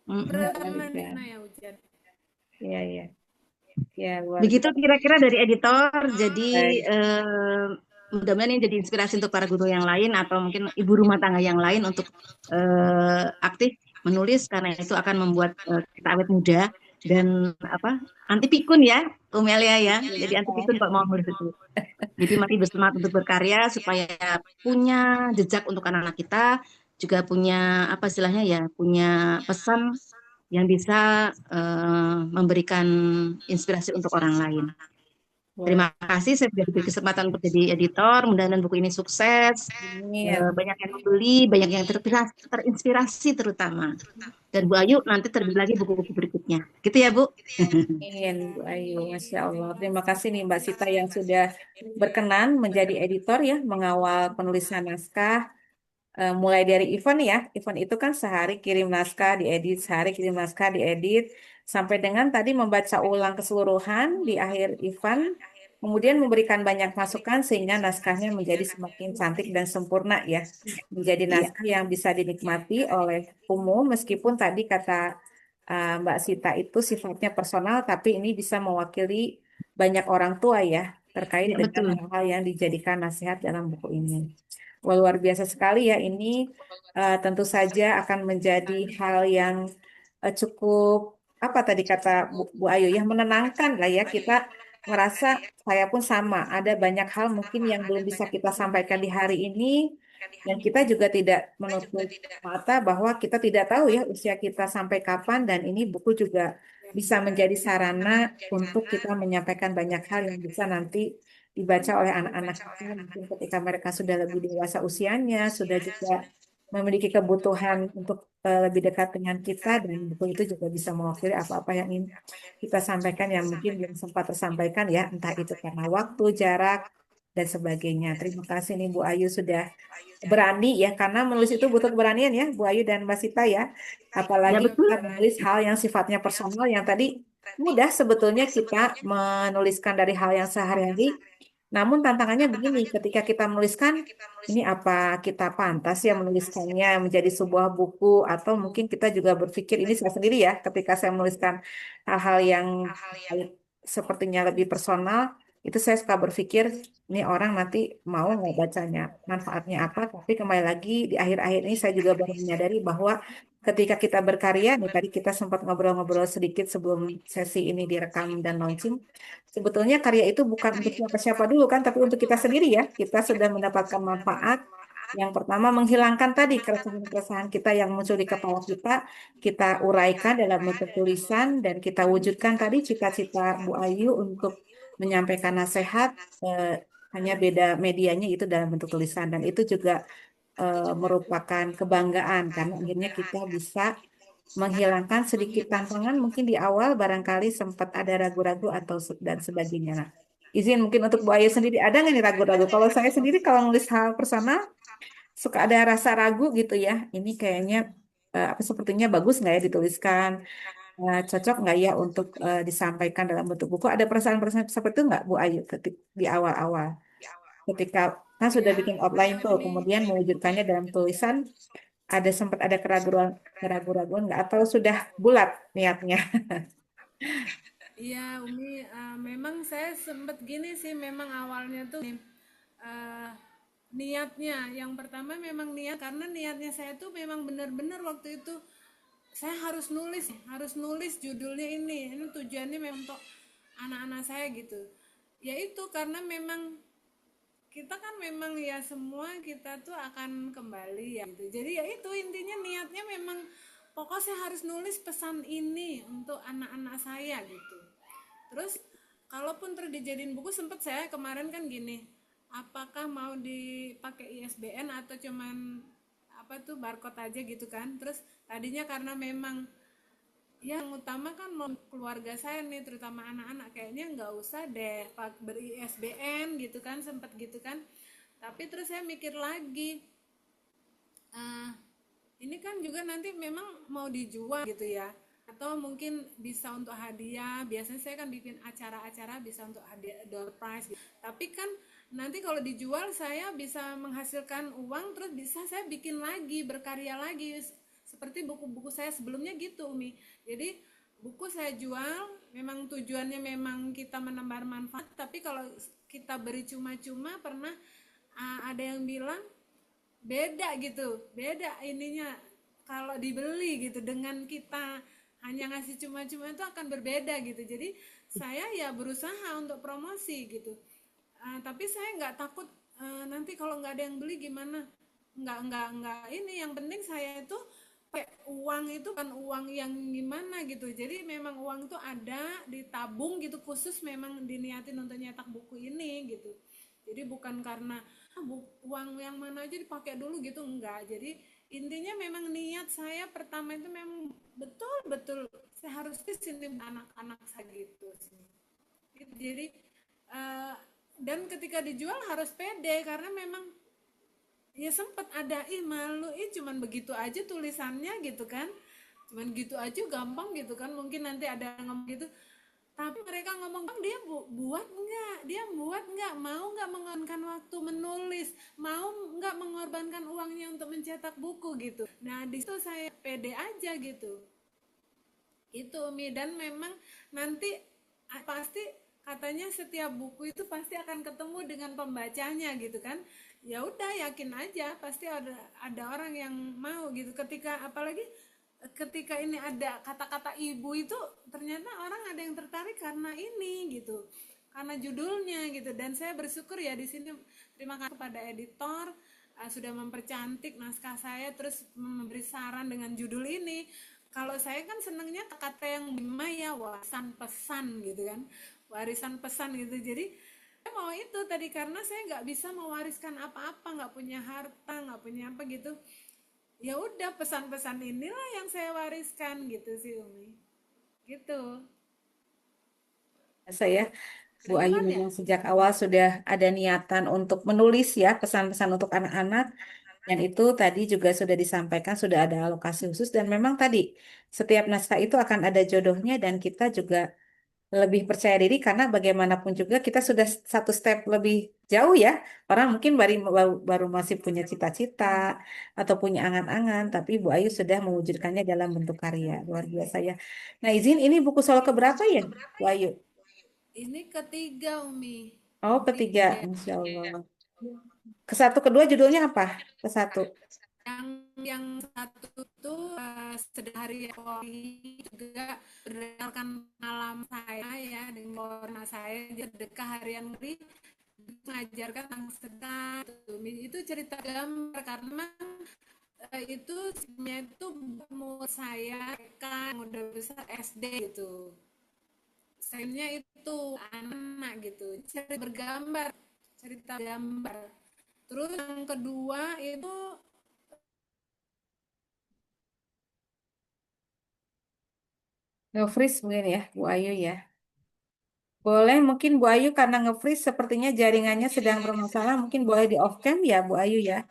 Berapa mana ya hujan? Iya iya. Ya, luar Begitu kira-kira dari editor. Jadi Baik. mudah-mudahan ini jadi inspirasi untuk para guru yang lain atau mungkin ibu rumah tangga yang lain untuk aktif menulis karena itu akan membuat kita awet muda dan anti pikun ya, Umelia ya. Jadi anti pikun kalau mau menulis itu. Jadi mari bersemangat untuk berkarya supaya punya jejak untuk anak-anak kita, juga punya apa istilahnya ya, punya pesan yang bisa memberikan inspirasi untuk orang lain. Terima kasih saya sudah diberi kesempatan untuk jadi editor. Mudah-mudahan buku ini sukses. Banyak yang membeli, banyak yang terinspirasi terutama. Dan Bu Ayu nanti terbit lagi buku-buku berikutnya. Gitu ya Bu? Amin Bu Ayu, Masya Allah. Terima kasih nih Mbak Sita yang sudah berkenan menjadi editor ya, mengawal penulisan naskah. Mulai dari event ya, event itu kan sehari kirim naskah diedit, sehari kirim naskah diedit, sampai dengan tadi membaca ulang keseluruhan di akhir event, kemudian memberikan banyak masukan sehingga naskahnya menjadi semakin cantik dan sempurna ya, menjadi naskah yang bisa dinikmati oleh umum meskipun tadi kata Mbak Sita itu sifatnya personal, tapi ini bisa mewakili banyak orang tua ya terkait dengan hal-hal yang dijadikan nasihat dalam buku ini. Wah, luar biasa sekali ya ini tentu saja akan menjadi hal yang cukup apa tadi kata Bu Ayu ya menenangkan lah ya kita merasa saya pun sama ada banyak hal mungkin yang belum bisa kita sampaikan di hari ini dan kita juga tidak menutup mata bahwa kita tidak tahu ya usia kita sampai kapan dan ini buku juga bisa menjadi sarana untuk kita menyampaikan banyak hal yang bisa nanti dibaca oleh anak-anak kita mungkin ketika mereka sudah lebih dewasa usianya, sudah juga memiliki kebutuhan untuk lebih dekat dengan kita dan buku itu juga bisa mewakili apa-apa yang ingin kita sampaikan yang mungkin belum sempat tersampaikan ya, entah itu karena waktu, jarak, dan sebagainya. Terima kasih nih Bu Ayu sudah berani ya, karena menulis itu butuh keberanian ya Bu Ayu dan Mbak Sita ya. Apalagi kita menulis hal yang sifatnya personal yang tadi mudah sebetulnya kita menuliskan dari hal yang sehari-hari Namun tantangannya begini, ketika kita menuliskan, ini apa kita pantas ya menuliskannya menjadi sebuah buku, atau mungkin kita juga berpikir, ini saya sendiri ya, ketika saya menuliskan hal-hal yang sepertinya lebih personal, itu saya suka berpikir, ini orang nanti mau nggak bacanya, manfaatnya apa, tapi kembali lagi di akhir-akhir ini saya juga baru menyadari bahwa ketika kita berkarya, nih tadi kita sempat ngobrol-ngobrol sedikit sebelum sesi ini direkam dan launching, sebetulnya karya itu bukan untuk siapa-siapa dulu kan, tapi untuk kita sendiri ya. Kita sudah mendapatkan manfaat. Yang pertama menghilangkan tadi keresahan-keresahan kita yang muncul di kepala kita uraikan dalam bentuk tulisan dan kita wujudkan tadi cita-cita Bu Ayu untuk menyampaikan nasihat, hanya beda medianya itu dalam bentuk tulisan dan itu juga merupakan kebanggaan karena akhirnya kita bisa menghilangkan sedikit tantangan mungkin di awal barangkali sempat ada ragu-ragu atau dan sebagainya. Nah, izin mungkin untuk Bu Ayu sendiri ada nggak nih ragu-ragu? Kalau saya sendiri kalau nulis hal personal suka ada rasa ragu gitu ya. Ini kayaknya apa sepertinya bagus nggak ya dituliskan, cocok nggak ya untuk disampaikan dalam bentuk buku? Ada perasaan-perasaan seperti itu nggak Bu Ayu di awal-awal ketika kan sudah Ya, bikin outline tuh, Umi. kemudian mewujudkannya dalam tulisan ada sempat ada keraguan-keraguan nggak atau sudah bulat niatnya? Iya, Umi, memang saya sempet gini sih, memang awalnya tuh niatnya, yang pertama memang niat, karena niatnya saya tuh memang benar-benar waktu itu saya harus nulis judulnya ini tujuannya memang untuk anak-anak saya gitu. Ya itu karena memang kita kan memang ya semua kita tuh akan kembali ya gitu. Jadi ya itu intinya niatnya memang pokoknya saya harus nulis pesan ini untuk anak-anak saya gitu. Terus kalaupun terus dijadiin buku sempet saya kemarin kan gini, apakah mau dipakai ISBN atau cuman apa tuh barcode aja gitu kan. Terus tadinya karena memang yang utama kan mau keluarga saya nih terutama anak-anak kayaknya nggak usah deh beri ISBN gitu kan sempet gitu kan, tapi terus saya mikir lagi, ah, ini kan juga nanti memang mau dijual gitu ya, atau mungkin bisa untuk hadiah, biasanya saya kan bikin acara-acara bisa untuk hadiah door prize gitu. Tapi kan nanti kalau dijual saya bisa menghasilkan uang terus bisa saya bikin lagi berkarya lagi seperti buku-buku saya sebelumnya gitu Umi. Jadi buku saya jual memang tujuannya memang kita menebar manfaat, tapi kalau kita beri cuma-cuma pernah ada yang bilang beda gitu, beda ininya kalau dibeli gitu dengan kita hanya ngasih cuma-cuma itu akan berbeda gitu. Jadi saya ya berusaha untuk promosi gitu. Tapi saya nggak takut nanti kalau nggak ada yang beli gimana, nggak ini, yang penting saya itu pakai uang itu kan uang yang gimana gitu. Jadi memang uang itu ada ditabung gitu khusus memang diniatin untuk nyetak buku ini gitu. Jadi bukan karena uang yang mana aja dipakai dulu gitu, enggak. Jadi intinya memang niat saya pertama itu memang betul-betul saya harus di sini anak-anak saya gitu sih. Jadi dan ketika dijual harus pede karena memang ya sempat ada malu cuman begitu aja tulisannya gitu kan, cuman gitu aja gampang gitu kan, mungkin nanti ada yang ngomong gitu, tapi mereka ngomong bang dia buat nggak mau nggak mengorbankan waktu menulis, mau nggak mengorbankan uangnya untuk mencetak buku gitu. Nah di situ saya pede aja gitu itu Umi. Dan memang nanti pasti katanya setiap buku itu pasti akan ketemu dengan pembacanya gitu kan. Ya udah yakin aja pasti ada orang yang mau gitu, ketika apalagi ketika ini ada kata-kata ibu itu ternyata orang ada yang tertarik karena ini gitu, karena judulnya gitu. Dan saya bersyukur ya di sini, terima kasih kepada editor sudah mempercantik naskah saya terus memberi saran dengan judul ini. Kalau saya kan senangnya kata yang lima ya, warisan pesan gitu kan, warisan pesan gitu. Jadi saya mau itu tadi karena saya nggak bisa mewariskan apa-apa, nggak punya harta, nggak punya apa gitu. Ya udah pesan-pesan inilah yang saya wariskan gitu sih Umi. Gitu. Saya Bu Ayu memang sejak awal sudah ada niatan untuk menulis ya pesan-pesan untuk anak-anak dan itu tadi juga sudah disampaikan sudah ada alokasi khusus dan memang tadi setiap naskah itu akan ada jodohnya dan kita juga lebih percaya diri karena bagaimanapun juga kita sudah satu step lebih jauh ya. Orang mungkin baru masih punya cita-cita atau punya angan-angan, tapi Bu Ayu sudah mewujudkannya dalam bentuk karya. Luar biasa ya. Nah, izin ini buku solo keberapa ya, Bu Ayu? Ini ketiga, Umi. Oh, ketiga, Ketiga. Insya Allah. Ke satu, kedua judulnya apa? Ke satu. Yang satu tuh Sedari Kori, juga berdasarkan pengalaman saya ya dengan warna saya, sedekah harian Kori mengajarkan tentang sedekah itu cerita gambar karena itu sebenarnya itu umur saya kan udah besar SD gitu, sayangnya itu anak gitu cerita bergambar, cerita gambar. Terus yang kedua itu Nge-freeze mungkin ya, Bu Ayu ya. Boleh mungkin Bu Ayu karena nge-freeze sepertinya jaringannya sedang bermasalah. Mungkin boleh di off cam ya Bu Ayu ya.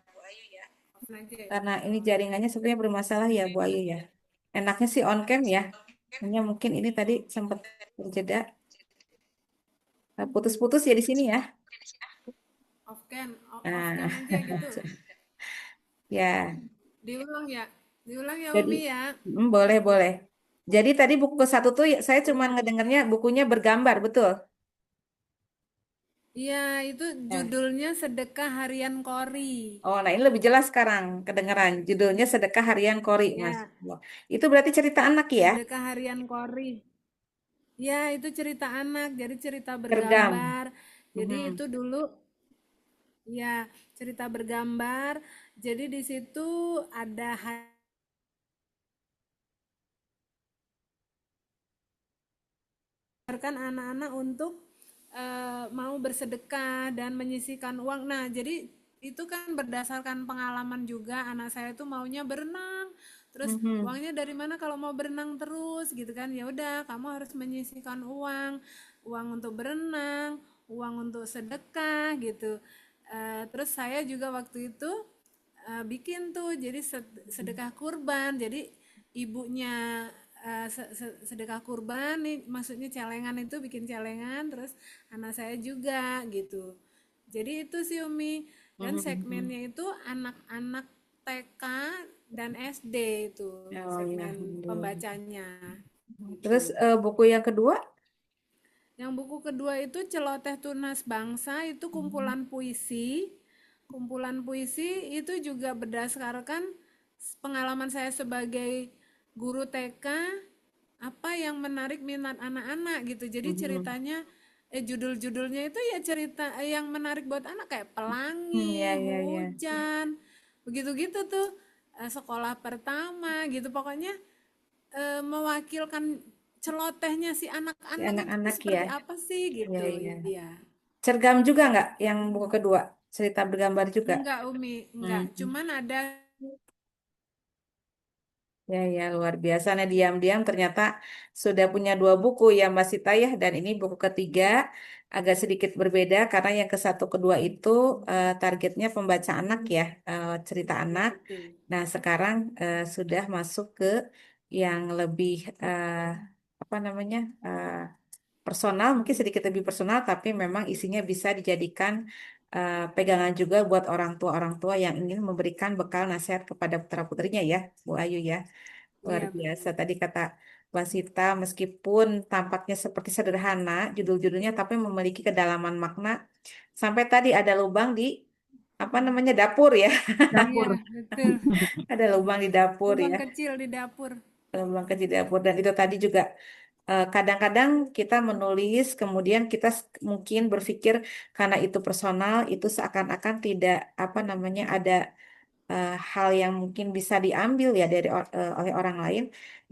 Karena ini jaringannya sepertinya bermasalah ya Bu Ayu ya. Enaknya sih on cam ya. Hanya mungkin ini tadi sempat terjeda. Putus-putus ya di sini ya. off cam Nah, aja gitu. ya. Diulang ya Jadi, Umi ya. boleh boleh. Jadi tadi buku ke satu tuh saya cuma ngedengarnya bukunya bergambar, betul? Iya, itu Ya. judulnya Sedekah Harian Kori. Oh, nah ini lebih jelas sekarang kedengaran. Judulnya Sedekah Harian Kori, Mas. Ya, Wah, itu berarti cerita anak ya? Sedekah Harian Kori. Ya, itu cerita anak, jadi cerita Sergam. bergambar. Jadi Mhm. itu dulu ya cerita bergambar. Jadi di situ ada kan anak-anak untuk mau bersedekah dan menyisihkan uang. Nah, jadi itu kan berdasarkan pengalaman juga anak saya tuh maunya berenang. Terus Mhm. uangnya dari mana kalau mau berenang terus gitu kan? Ya udah, kamu harus menyisihkan uang, uang untuk berenang, uang untuk sedekah gitu. Terus saya juga waktu itu bikin tuh jadi sedekah kurban. Jadi ibunya sedekah kurban nih, maksudnya celengan itu bikin celengan, terus anak saya juga gitu. Jadi itu sih Umi, dan Mhm. segmennya itu anak-anak TK dan SD itu Oh ya, segmen alhamdulillah. pembacanya Terus gitu. buku yang kedua? Yang buku kedua itu Celoteh Tunas Bangsa, itu kumpulan puisi. Kumpulan puisi itu juga berdasarkan pengalaman saya sebagai guru TK, apa yang menarik minat anak-anak gitu. Jadi Mhm. ceritanya judul-judulnya itu ya cerita yang menarik buat anak kayak Ya, pelangi, ya, ya. hujan, begitu-gitu tuh. Sekolah pertama gitu pokoknya mewakilkan celotehnya si Si anak-anak itu anak-anak ya. seperti apa sih Ya, gitu. ya. Iya. Cergam juga nggak yang buku kedua? Cerita bergambar juga? Enggak Umi, enggak. Hmm. Cuman ada Ya, ya, luar biasa. Nah, diam-diam ternyata sudah punya dua buku ya Mbak Sita ya. Dan ini buku ketiga agak sedikit berbeda karena yang ke satu kedua itu targetnya pembaca anak ya, cerita ya anak. betul. Nah, sekarang sudah masuk ke yang lebih apa namanya personal, mungkin sedikit lebih personal, tapi memang isinya bisa dijadikan pegangan juga buat orang tua yang ingin memberikan bekal nasihat kepada putra-putrinya ya, Bu Ayu ya. Luar Iya biasa. betul. Tadi kata Wasita, meskipun tampaknya seperti sederhana judul-judulnya, tapi memiliki kedalaman makna. Sampai tadi ada lubang di apa namanya dapur ya, Iya Dapur. betul. ada lubang di dapur Lubang ya, kecil di dapur. lubang kecil di dapur. Dan itu tadi juga kadang-kadang kita menulis, kemudian kita mungkin berpikir karena itu personal, itu seakan-akan tidak apa namanya ada hal yang mungkin bisa diambil ya dari oleh orang lain.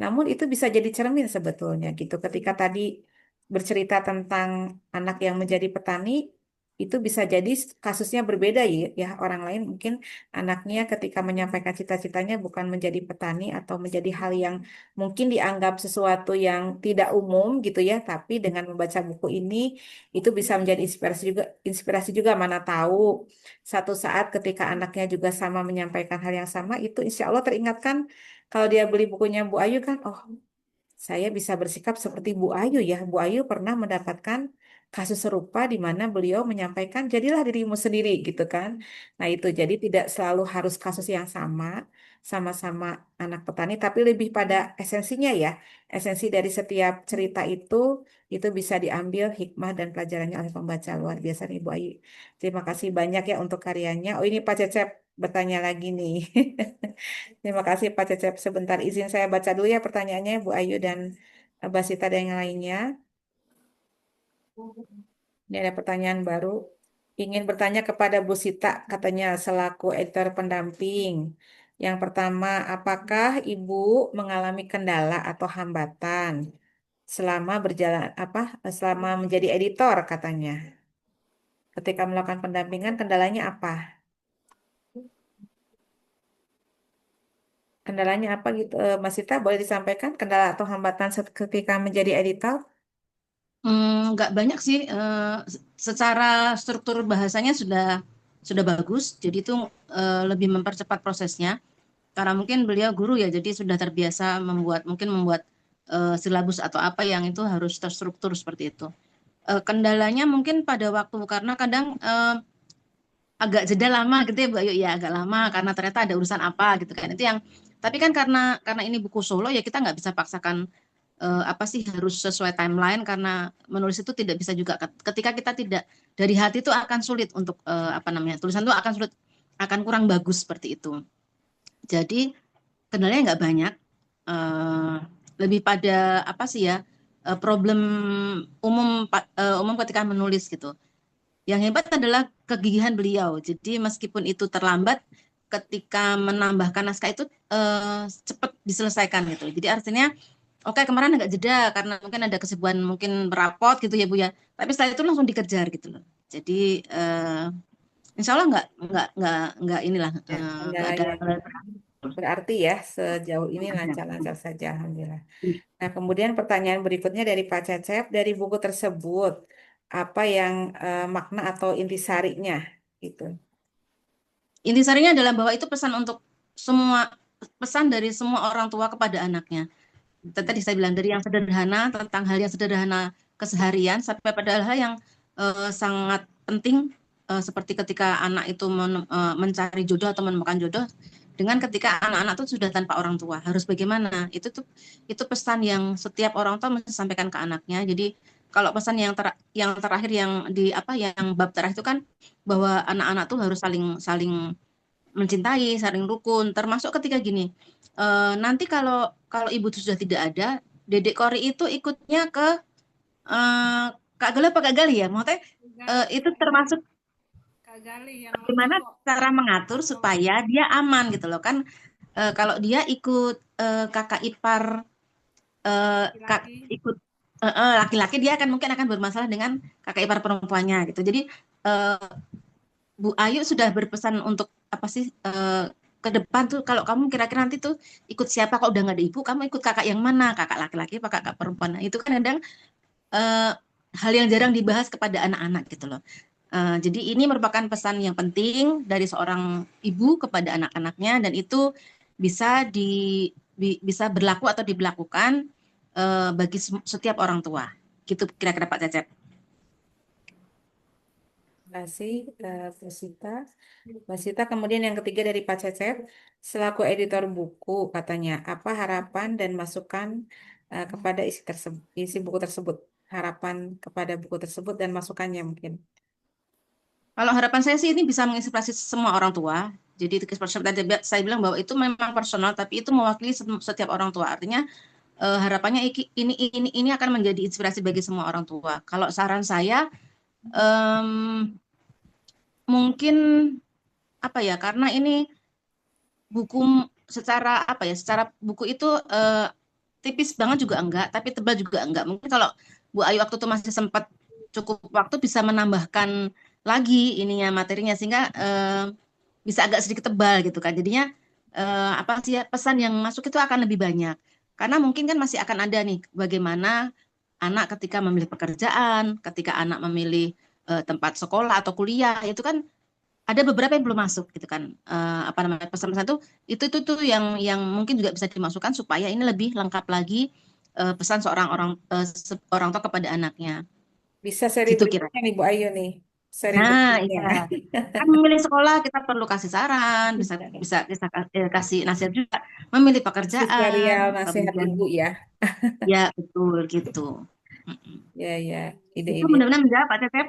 Namun itu bisa jadi cermin sebetulnya gitu. Ketika tadi bercerita tentang anak yang menjadi petani, itu bisa jadi kasusnya berbeda ya. Ya orang lain mungkin anaknya ketika menyampaikan cita-citanya bukan menjadi petani atau menjadi hal yang mungkin dianggap sesuatu yang tidak umum gitu ya. Tapi dengan membaca buku ini itu bisa menjadi inspirasi juga mana tahu satu saat ketika anaknya juga sama menyampaikan hal yang sama, itu insya Allah teringatkan kalau dia beli bukunya Bu Ayu kan, oh saya bisa bersikap seperti Bu Ayu ya. Bu Ayu pernah mendapatkan kasus serupa di mana beliau menyampaikan jadilah dirimu sendiri gitu kan. Nah itu jadi tidak selalu harus kasus yang sama-sama anak petani, tapi lebih pada esensinya ya. Esensi dari setiap cerita itu bisa diambil hikmah dan pelajarannya oleh pembaca. Luar biasa nih Bu Ayu. Terima kasih banyak ya untuk karyanya. Oh ini Pak Cecep bertanya lagi nih. Terima kasih Pak Cecep. Sebentar izin saya baca dulu ya pertanyaannya Bu Ayu dan Basita dan yang lainnya. Ini ada pertanyaan baru. Ingin bertanya kepada Bu Sita, katanya selaku editor pendamping. Yang pertama, apakah Ibu mengalami kendala atau hambatan selama berjalan selama menjadi editor katanya? Ketika melakukan pendampingan, kendalanya apa? Kendalanya apa gitu, Mas Sita? Boleh disampaikan kendala atau hambatan ketika menjadi editor? Nggak banyak sih, secara struktur bahasanya sudah bagus, jadi itu lebih mempercepat prosesnya. Karena mungkin beliau guru ya, jadi sudah terbiasa membuat silabus atau apa yang itu harus terstruktur seperti itu. Kendalanya mungkin pada waktu, karena kadang agak jeda lama gitu ya Bu Ayu ya, agak lama karena ternyata ada urusan apa gitu kan. Itu yang, tapi kan karena ini buku solo ya, kita nggak bisa paksakan apa sih harus sesuai timeline, karena menulis itu tidak bisa juga ketika kita tidak dari hati itu akan sulit untuk apa namanya, tulisan itu akan sulit, akan kurang bagus seperti itu. Jadi kendalanya nggak banyak, eh, lebih pada apa sih ya, problem umum ketika menulis gitu. Yang hebat adalah kegigihan beliau. Jadi meskipun itu terlambat, ketika menambahkan naskah itu cepat diselesaikan gitu. Jadi artinya oke, kemarin agak jeda karena mungkin ada kesibukan, mungkin merapot gitu ya Bu ya. Tapi setelah itu langsung dikejar gitu loh. Jadi insya Allah nggak inilah, Ya, nggak ada. kendalanya berarti ya sejauh ini lancar-lancar saja, alhamdulillah. Nah, kemudian pertanyaan berikutnya dari Pak Cecep, dari buku tersebut apa yang makna atau intisarinya gitu. Intisarinya adalah bahwa itu pesan dari semua orang tua kepada anaknya. Tadi saya bilang dari yang sederhana, tentang hal yang sederhana keseharian, sampai pada hal yang sangat penting, seperti ketika anak itu mencari jodoh atau menemukan jodoh, dengan ketika anak-anak itu sudah tanpa orang tua harus bagaimana. Itu pesan yang setiap orang tua mesti sampaikan ke anaknya. Jadi kalau pesan yang terakhir, yang di yang bab terakhir itu kan, bahwa anak-anak tuh harus saling saling mencintai, saling rukun, termasuk ketika gini, nanti kalau kalau ibu itu sudah tidak ada, Dedek Kori itu ikutnya ke Kak Gali apa Kak Gali ya, maksudnya itu termasuk Kak Gali yang bagaimana cowok cara mengatur supaya dia aman gitu loh kan. Kalau dia ikut kakak ipar, laki-laki. ikut laki-laki, dia mungkin akan bermasalah dengan kakak ipar perempuannya gitu. Jadi Bu Ayu sudah berpesan untuk apa sih, ke depan tuh, kalau kamu kira-kira nanti tuh ikut siapa, kalau udah nggak ada ibu kamu ikut kakak yang mana, kakak laki-laki apa kakak perempuan. Nah, itu kan kadang eh, hal yang jarang dibahas kepada anak-anak gitu loh. Jadi ini merupakan pesan yang penting dari seorang ibu kepada anak-anaknya, dan itu bisa bisa berlaku atau diberlakukan bagi setiap orang tua. Gitu kira-kira Pak Cecep. Terima kasih, Bu Sita. Mbak Sita, kemudian yang ketiga dari Pak Cecep, selaku editor buku, katanya, apa harapan dan masukan kepada isi buku tersebut? Harapan kepada buku tersebut dan masukannya mungkin. Kalau harapan saya sih ini bisa menginspirasi semua orang tua. Jadi seperti tadi saya bilang bahwa itu memang personal, tapi itu mewakili setiap orang tua. Artinya harapannya ini akan menjadi inspirasi bagi semua orang tua. Kalau saran saya, mungkin apa ya? Karena ini buku secara apa ya? Secara buku itu tipis banget juga enggak, tapi tebal juga enggak. Mungkin kalau Bu Ayu waktu itu masih sempat cukup waktu, bisa menambahkan lagi ininya materinya, sehingga bisa agak sedikit tebal gitu kan. Jadinya apa sih ya, pesan yang masuk itu akan lebih banyak. Karena mungkin kan masih akan ada nih bagaimana anak ketika memilih pekerjaan, ketika anak memilih tempat sekolah atau kuliah, itu kan ada beberapa yang belum masuk gitu kan. Apa namanya, pesan-pesan itu tuh yang mungkin juga bisa dimasukkan supaya ini lebih lengkap lagi, pesan orang tua kepada anaknya. Bisa seri Gitu kira. berikutnya nih Bu Ayu nih. Seri Nah, berikutnya. iya. Kan memilih sekolah kita perlu kasih saran, bisa bisa bisa kasih nasihat juga. Memilih pekerjaan, Serial nasihat kemudian ibu ya. ya betul gitu. Mm-mm. Ya ya, Itu ide-ide. benar-benar menjawab Pak Cecep.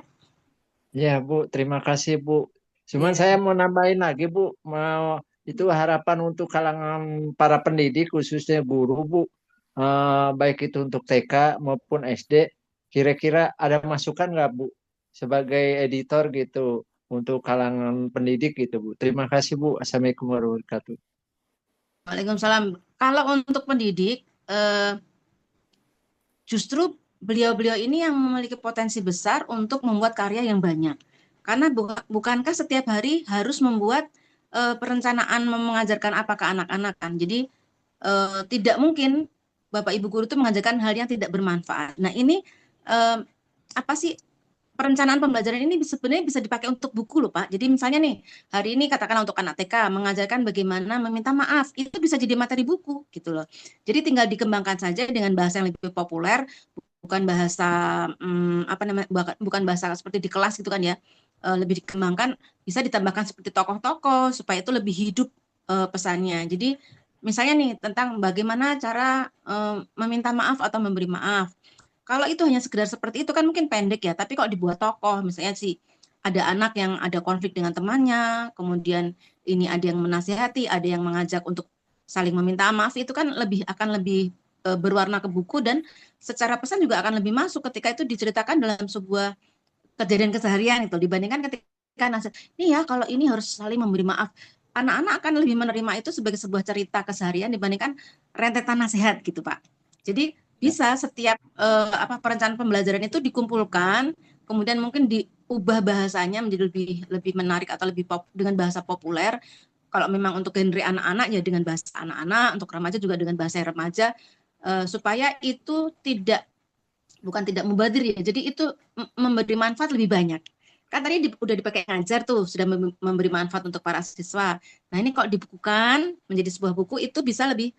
Ya, Bu, terima kasih, Bu. Cuman Ya. saya mau nambahin lagi, Bu, mau itu harapan untuk kalangan para pendidik, khususnya guru, Bu. Baik itu untuk TK maupun SD, kira-kira ada masukan nggak, Bu, sebagai editor gitu untuk kalangan pendidik gitu, Bu. Terima kasih, Bu. Assalamualaikum warahmatullahi wabarakatuh. Waalaikumsalam. Kalau untuk pendidik, justru beliau-beliau ini yang memiliki potensi besar untuk membuat karya yang banyak. Karena bukankah setiap hari harus membuat perencanaan mengajarkan apa ke anak-anak kan. Jadi tidak mungkin Bapak Ibu guru itu mengajarkan hal yang tidak bermanfaat. Nah, ini eh, apa sih perencanaan pembelajaran ini sebenarnya bisa dipakai untuk buku loh Pak. Jadi misalnya nih, hari ini katakanlah untuk anak TK mengajarkan bagaimana meminta maaf, itu bisa jadi materi buku gitu loh. Jadi tinggal dikembangkan saja dengan bahasa yang lebih populer, bukan bahasa apa namanya, bukan bahasa seperti di kelas gitu kan ya. Lebih dikembangkan, bisa ditambahkan seperti tokoh-tokoh supaya itu lebih hidup pesannya. Jadi misalnya nih tentang bagaimana cara meminta maaf atau memberi maaf. Kalau itu hanya sekedar seperti itu kan mungkin pendek ya, tapi kalau dibuat tokoh, misalnya sih ada anak yang ada konflik dengan temannya, kemudian ini ada yang menasihati, ada yang mengajak untuk saling meminta maaf, itu kan akan lebih berwarna ke buku dan secara pesan juga akan lebih masuk ketika itu diceritakan dalam sebuah kejadian keseharian itu dibandingkan ketika nasihat. Nih ya, kalau ini harus saling memberi maaf. Anak-anak akan lebih menerima itu sebagai sebuah cerita keseharian dibandingkan rentetan nasihat gitu, Pak. Jadi Ya. bisa setiap perencanaan pembelajaran itu dikumpulkan, kemudian mungkin diubah bahasanya menjadi lebih lebih menarik atau lebih dengan bahasa populer. Kalau memang untuk genre anak-anak ya dengan bahasa anak-anak, untuk remaja juga dengan bahasa remaja, supaya itu bukan tidak mubadir ya. Jadi itu memberi manfaat lebih banyak. Kan tadi udah dipakai ngajar tuh, sudah memberi manfaat untuk para siswa. Nah ini kok dibukukan menjadi sebuah buku itu bisa lebih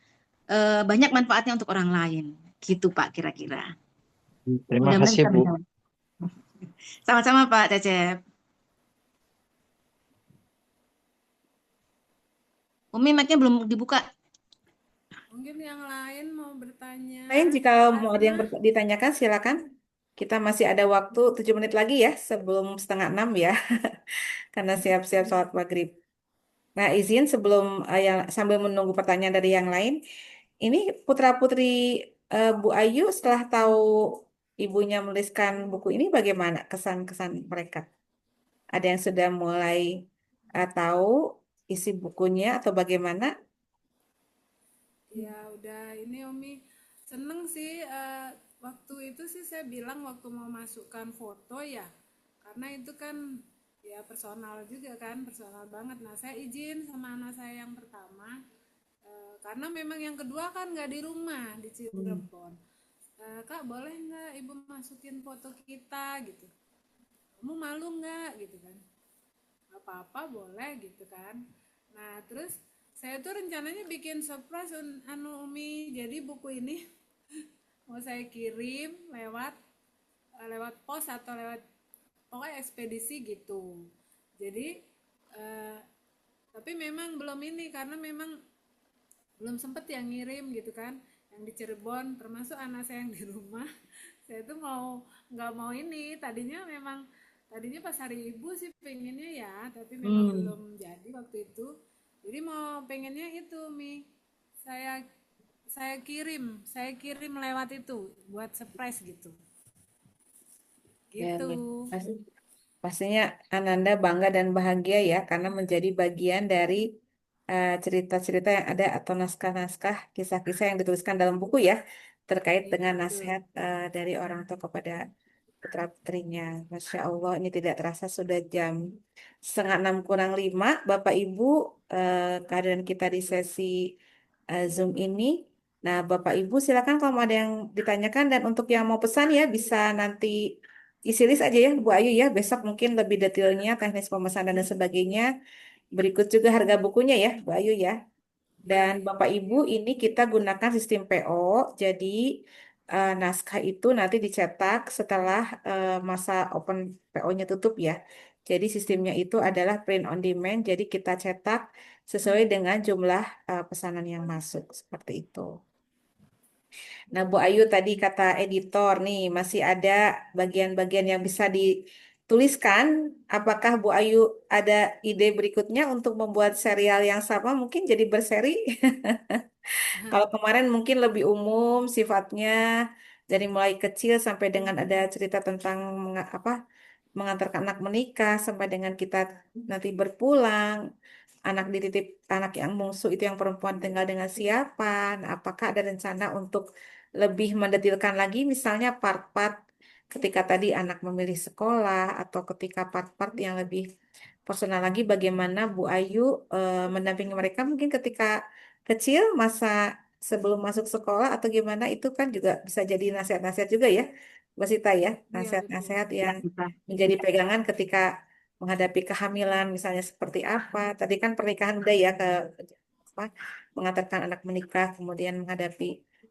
banyak manfaatnya untuk orang lain. Gitu Pak kira-kira. Terima Mudah-mudahan kasih, bisa Bu. menjawab. Sama-sama Pak Cecep. Umi mic-nya belum dibuka. Mungkin yang lain mau bertanya. Lain jika mau ada yang Asma, ditanyakan silakan. Kita masih ada waktu 7 menit lagi ya sebelum setengah 6 ya. Karena siap-siap sholat maghrib. Nah, izin sebelum yang sambil menunggu pertanyaan dari yang lain, ini putra-putri Bu Ayu setelah tahu ibunya menuliskan buku ini bagaimana kesan-kesan mereka? Ada yang sudah mulai tahu isi bukunya atau bagaimana? ya udah ini Umi seneng sih waktu itu sih saya bilang waktu mau masukkan foto ya karena itu kan ya personal juga kan personal banget. Nah saya izin sama anak saya yang pertama karena memang yang kedua kan nggak di rumah di Cirebon. Kak boleh nggak ibu masukin foto kita gitu? Kamu malu nggak gitu kan? Nggak apa-apa boleh gitu kan. Nah terus saya tuh rencananya bikin surprise anu Umi. Jadi buku ini mau saya kirim lewat pos atau lewat pokoknya ekspedisi gitu. Jadi eh, tapi memang belum ini karena memang belum sempet yang ngirim gitu kan yang di Cirebon termasuk anak saya yang di rumah. Saya tuh nggak mau ini tadinya pas hari ibu sih pengennya ya tapi memang belum jadi waktu itu. Jadi mau pengennya itu saya saya kirim lewat itu buat surprise gitu Ya, gitu. pastinya Ananda bangga dan bahagia ya karena menjadi bagian dari cerita-cerita yang ada atau naskah-naskah kisah-kisah yang dituliskan dalam buku ya terkait Iya dengan betul. nasihat dari orang tua kepada putra-putrinya. Masya Allah, ini tidak terasa sudah jam setengah 6 kurang 5. Bapak Ibu, keadaan kita di sesi Zoom ini. Nah, Bapak Ibu silakan kalau mau ada yang ditanyakan dan untuk yang mau pesan ya bisa nanti isi list aja ya Bu Ayu ya. Besok mungkin lebih detailnya teknis pemesanan dan sebagainya. Berikut juga harga bukunya ya Bu Ayu ya. Dan Bapak Ibu ini kita gunakan sistem PO. Jadi naskah itu nanti dicetak setelah masa open PO-nya tutup ya. Jadi sistemnya itu adalah print on demand. Jadi kita cetak sesuai dengan jumlah pesanan yang masuk seperti itu. Nah, Bu Ayu tadi kata editor nih masih ada bagian-bagian yang bisa dituliskan. Apakah Bu Ayu ada ide berikutnya untuk membuat serial yang sama mungkin jadi berseri? Kalau kemarin mungkin lebih umum sifatnya dari mulai kecil sampai dengan ada cerita tentang mengantarkan anak menikah sampai dengan kita nanti berpulang, anak dititip anak yang bungsu itu yang perempuan tinggal dengan siapa. Nah, apakah ada rencana untuk lebih mendetilkan lagi misalnya part-part ketika tadi anak memilih sekolah atau ketika part-part yang lebih personal lagi bagaimana Bu Ayu mendampingi mereka mungkin ketika kecil masa sebelum masuk sekolah atau gimana itu kan juga bisa jadi nasihat-nasihat juga ya Mbak Sita ya, Iya, betul. nasihat-nasihat Ya, yang bisa. menjadi pegangan ketika menghadapi kehamilan misalnya seperti apa. Tadi kan pernikahan udah ya ke apa, mengantarkan anak menikah kemudian menghadapi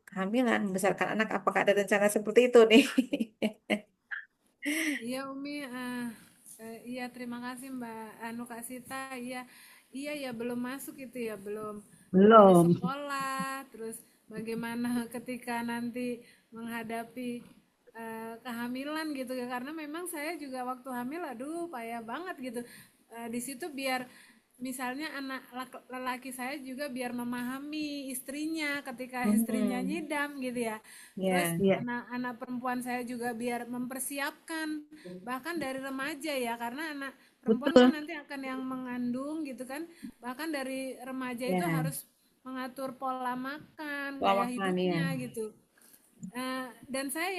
kehamilan, membesarkan anak. Apakah ada rencana seperti itu nih? Iya Umi, iya terima kasih Mbak Anu Kak Sita. Iya, iya ya belum masuk itu ya, belum di Belum. sekolah. Terus bagaimana ketika nanti menghadapi kehamilan gitu ya, karena memang saya juga waktu hamil, aduh payah banget gitu. Di situ biar misalnya anak lelaki saya juga biar memahami istrinya ketika istrinya Hmm, nyidam gitu ya. Terus ya, Iya, anak-anak perempuan saya juga biar mempersiapkan bahkan dari remaja ya, karena anak perempuan kan betul. nanti akan yang mengandung gitu kan. Bahkan dari remaja itu ya, harus mengatur pola makan, pola gaya makan ya. hidupnya gitu. Dan saya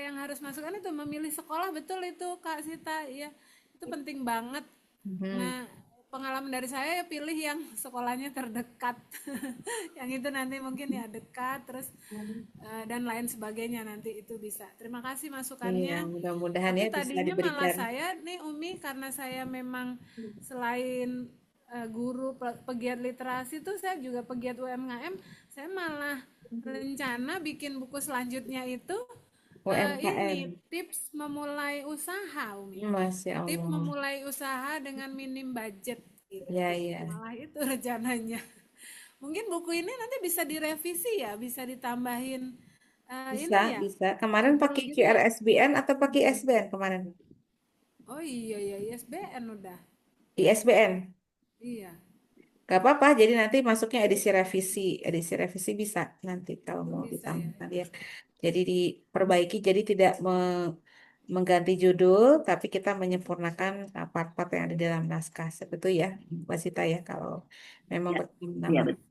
yang harus masukkan itu memilih sekolah, betul itu Kak Sita ya, itu penting banget. Hmm, Nah, pengalaman dari saya pilih yang sekolahnya terdekat. Yang itu nanti mungkin ya dekat terus dan lain sebagainya nanti itu bisa. Terima kasih iya, masukannya. mudah-mudahan ya Tapi bisa tadinya malah diberikan. saya nih Umi, karena saya memang selain guru pegiat literasi tuh saya juga pegiat UMKM. Saya malah rencana bikin buku selanjutnya itu ini UMKM, tips memulai usaha Umi. Masya Tips Allah. memulai usaha dengan minim budget Ya, gitu. ya. Malah itu rencananya. Mungkin buku ini nanti bisa direvisi ya, bisa ditambahin Bisa, ini ya, bisa. Kemarin judul pakai gitu ya. QRSBN atau pakai SBN kemarin? Oh iya ya, ISBN udah. ISBN. Iya, Gak apa-apa, jadi nanti masuknya edisi revisi. Edisi revisi bisa nanti kalau mau bisa ya. ditambahkan ya. Jadi diperbaiki, jadi tidak mengganti judul, tapi kita menyempurnakan part-part yang ada di dalam naskah. Seperti itu ya, Mbak Sita ya, kalau memang Ya, iya berkenan. betul.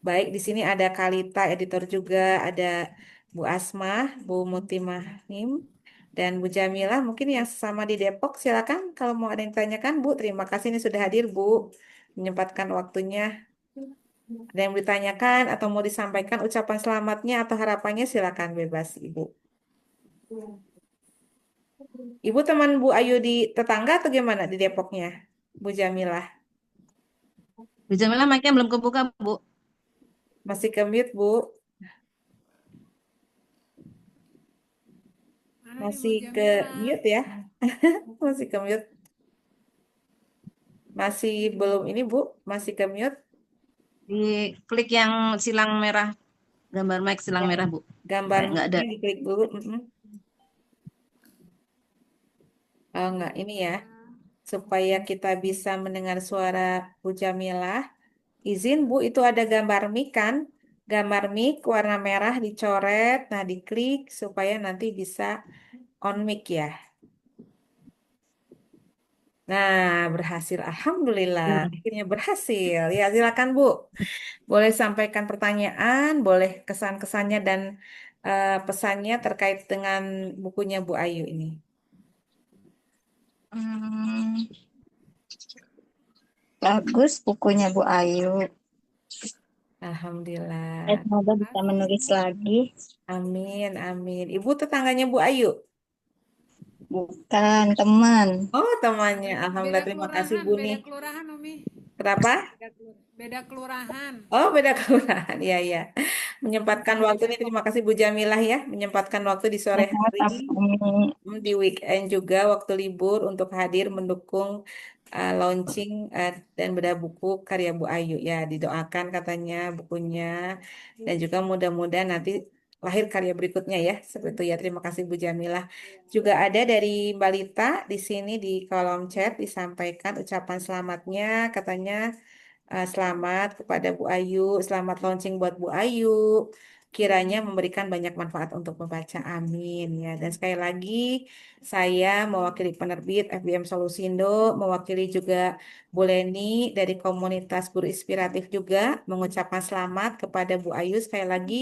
Baik, di sini ada Kalita editor juga, ada Bu Asma, Bu Mutimah Nim, dan Bu Jamila. Mungkin yang sama di Depok, silakan kalau mau ada yang ditanyakan, Bu. Terima kasih ini sudah hadir, Bu, menyempatkan waktunya. Ada yang ditanyakan atau mau disampaikan ucapan selamatnya atau harapannya, silakan bebas, Ibu. Ibu teman Bu Ayu di tetangga atau gimana di Depoknya, Bu Jamilah? Bu Jamila mic-nya belum kebuka, Bu. Masih ke mute, Bu? Mana nih Bu Masih ke Jamila? mute ya? Masih ke mute. Masih belum ini, Bu? Masih ke mute? Di klik yang silang merah, gambar mic silang Yang merah, Bu. gambar Nggak ada. ini diklik dulu. Oh, enggak, ini ya. Supaya kita bisa mendengar suara Bu Jamilah. Izin, Bu, itu ada gambar mic kan? Gambar mic warna merah dicoret. Nah, diklik supaya nanti bisa on mic ya. Nah, berhasil. Alhamdulillah. Hmm. Akhirnya berhasil. Ya, silakan, Bu. Boleh sampaikan pertanyaan, boleh kesan-kesannya dan pesannya terkait dengan bukunya Bu Ayu ini. Hmm, bagus bukunya Bu Ayu. Alhamdulillah. Semoga Terima bisa kasih menulis Bu. lagi. Amin, amin. Ibu tetangganya Bu Ayu? Bukan teman. Oh, temannya. Beda, Alhamdulillah, terima kasih Bu nih. beda kelurahan Umi. Kenapa? Beda kelurahan. Oh, beda kelurahan. Iya, iya. Menyempatkan Sama waktu nih. Depok. Terima kasih Bu Jamilah ya. Menyempatkan waktu di sore hari. Sama-sama. Di weekend juga waktu libur untuk hadir mendukung launching dan bedah buku karya Bu Ayu ya. Didoakan katanya bukunya dan juga mudah-mudahan nanti lahir karya berikutnya ya. Seperti itu ya. Terima kasih Bu Jamilah. Juga ada dari Mbak Lita di sini di kolom chat disampaikan ucapan selamatnya katanya selamat kepada Bu Ayu, selamat launching buat Bu Ayu. Kiranya memberikan banyak manfaat untuk membaca. Amin ya. Dan sekali lagi saya mewakili penerbit FBM Solusindo, mewakili juga Bu Leni dari komunitas guru inspiratif juga mengucapkan selamat kepada Bu Ayu sekali lagi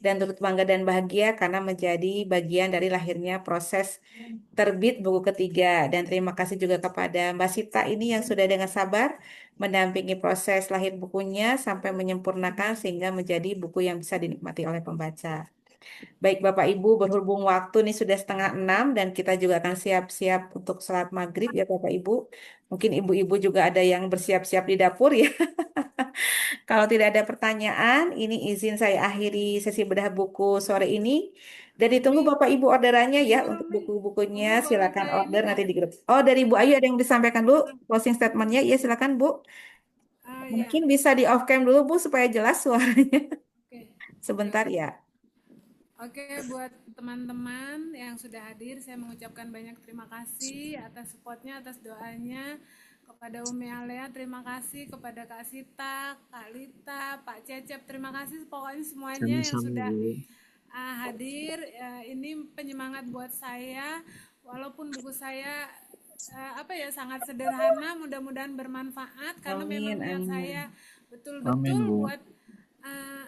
dan turut bangga dan bahagia karena menjadi bagian dari lahirnya proses terbit buku ketiga. Dan terima kasih juga kepada Mbak Sita ini yang sudah dengan sabar mendampingi proses lahir bukunya sampai menyempurnakan sehingga menjadi buku yang bisa dinikmati oleh pembaca. Baik Bapak Ibu, berhubung waktu nih sudah 5:30 dan kita juga akan siap-siap untuk sholat maghrib ya Bapak Ibu. Mungkin ibu-ibu juga ada yang bersiap-siap di dapur ya. Kalau tidak ada pertanyaan, ini izin saya akhiri sesi bedah buku sore ini. Dan ditunggu Umi, Bapak Ibu orderannya ya iya untuk Umi. buku-bukunya. Umi boleh Silakan saya ini order nggak? nanti di grup. Oh, dari Bu Ayu ada yang disampaikan dulu closing statementnya. Ya, silakan Bu. Ah Mungkin ya, bisa di off cam dulu Bu supaya jelas suaranya. oke, oke, Sebentar oke. ya. Oke, buat teman-teman yang sudah hadir, saya mengucapkan banyak terima kasih atas supportnya, atas doanya. Kepada Umi Alea, terima kasih. Kepada Kak Sita, Kak Lita, Pak Cecep, terima kasih. Pokoknya semuanya yang Sama-sama, sudah Bu. hadir. Ini penyemangat buat saya. Walaupun buku saya apa ya sangat sederhana, mudah-mudahan bermanfaat karena memang Amin, niat amin. saya Amin, betul-betul Bu. buat eh,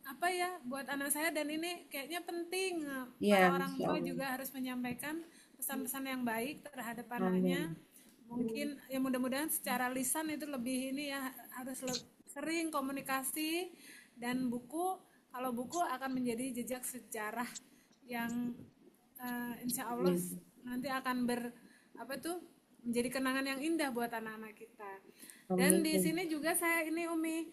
apa ya buat anak saya dan ini kayaknya penting para Ya, orang Masya tua Allah. juga harus menyampaikan pesan-pesan yang baik terhadap anaknya. Amin. Mungkin ya mudah-mudahan secara lisan itu lebih ini ya harus sering komunikasi dan buku kalau buku akan menjadi jejak sejarah yang insya Allah Amin. nanti akan apa tuh menjadi kenangan yang indah buat anak-anak kita. Dan di Amin. sini juga saya ini Umi